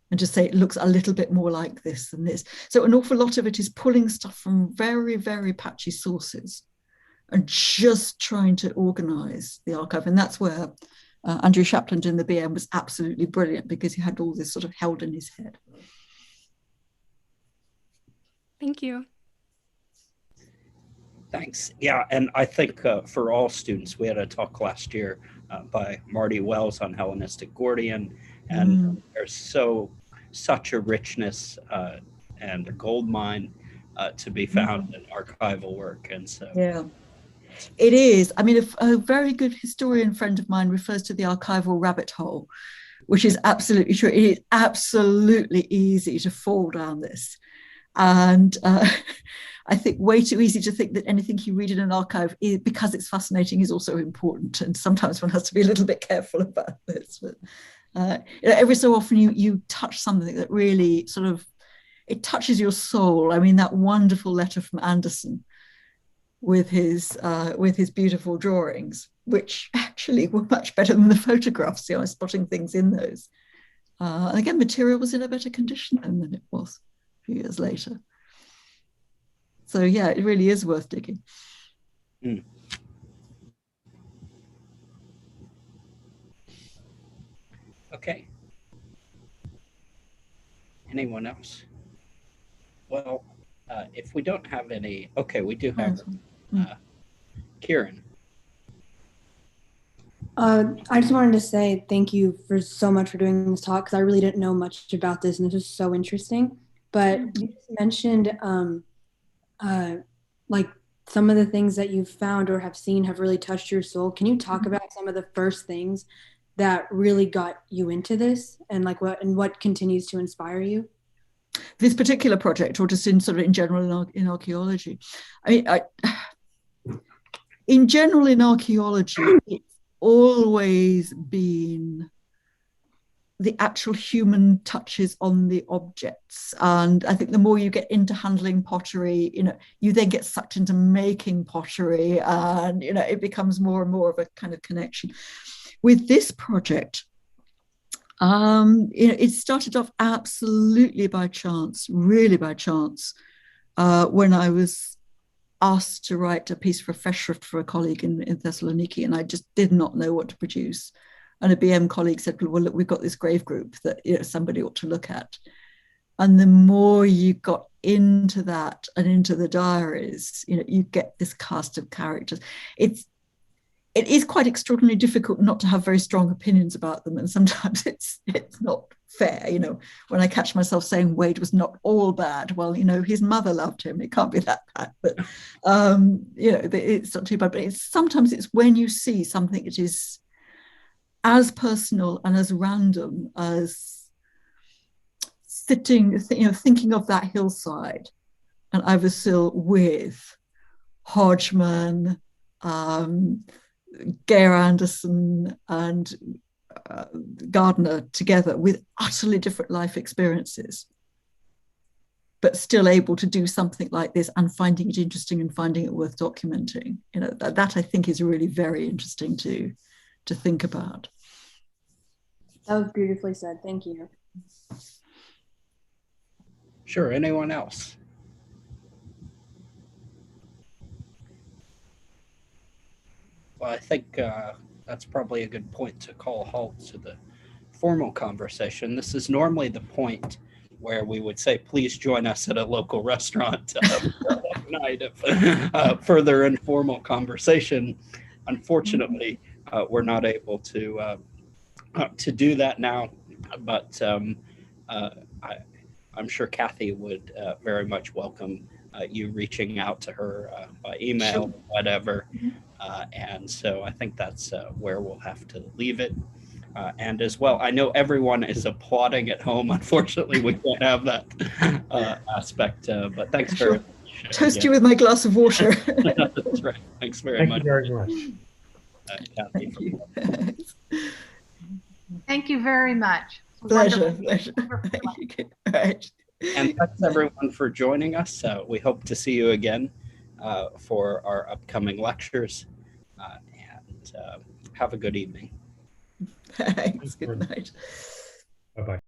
and just say it looks a little bit more like this than this. So an awful lot of it is pulling stuff from very, very patchy sources and just trying to organize the archive. And that's where Andrew Shapland in the BM was absolutely brilliant, because he had all this sort of held in his head. Thank you. Thanks. Yeah, and I think for all students, we had a talk last year by Marty Wells on Hellenistic Gordian, and there's such a richness and a gold mine to be found in archival work. And so yeah, it is. A very good historian friend of mine refers to the archival rabbit hole, which is absolutely true. It is absolutely easy to fall down this. And I think way too easy to think that anything you read in an archive, because it's fascinating, is also important. And sometimes one has to be a little bit careful about this. But every so often you touch something that really sort of, it touches your soul. That wonderful letter from Anderson with his beautiful drawings, which actually were much better than the photographs. I was spotting things in those. And again, material was in a better condition then than it was a few years later. So yeah, it really is worth digging. Okay. Anyone else? Well, if we don't have any, okay, we do have Kieran. I just wanted to say thank you for so much for doing this talk, because I really didn't know much about this, and this was so interesting. But you just mentioned like some of the things that you've found or have seen have really touched your soul. Can you talk about some of the first things that really got you into this, and like what continues to inspire you? This particular project, or just in general in archaeology? In general in archaeology, it's always been the actual human touches on the objects. And I think the more you get into handling pottery, you then get sucked into making pottery, and it becomes more and more of a kind of connection. With this project, it started off absolutely by chance, really by chance, when I was asked to write a piece for a festschrift for a colleague in Thessaloniki, and I just did not know what to produce. And a BM colleague said, well, look, we've got this grave group that somebody ought to look at. And the more you got into that and into the diaries, you get this cast of characters. It is quite extraordinarily difficult not to have very strong opinions about them, and sometimes it's not fair. You know, when I catch myself saying Wade was not all bad, well, you know, his mother loved him. It can't be that bad. But, you know, it's not too bad. But sometimes it's when you see something that is as personal and as random as sitting, you know, thinking of that hillside and Ivysill with Hodgman, Geir Anderson, and Gardner together with utterly different life experiences, but still able to do something like this and finding it interesting and finding it worth documenting. You know, that I think is really very interesting to think about. That was beautifully said. Thank you. Sure. Anyone else? Well, I think that's probably a good point to call a halt to the formal conversation. This is normally the point where we would say, please join us at a local restaurant for a night of further informal conversation. Unfortunately, we're not able to do that now, but I'm sure Kathy would very much welcome you reaching out to her by email, or whatever. And so I think that's where we'll have to leave it. And as well, I know everyone is applauding at home. Unfortunately, we can't have that aspect, but thanks very much. Toast you with my glass of water. That's right. Thanks very much. Thank you very much. Kathy. Thank you. Thank you very much. Pleasure. Thank you. All right. And thanks everyone for joining us. We hope to see you again for our upcoming lectures. And have a good evening. Thanks. Good night. Bye-bye.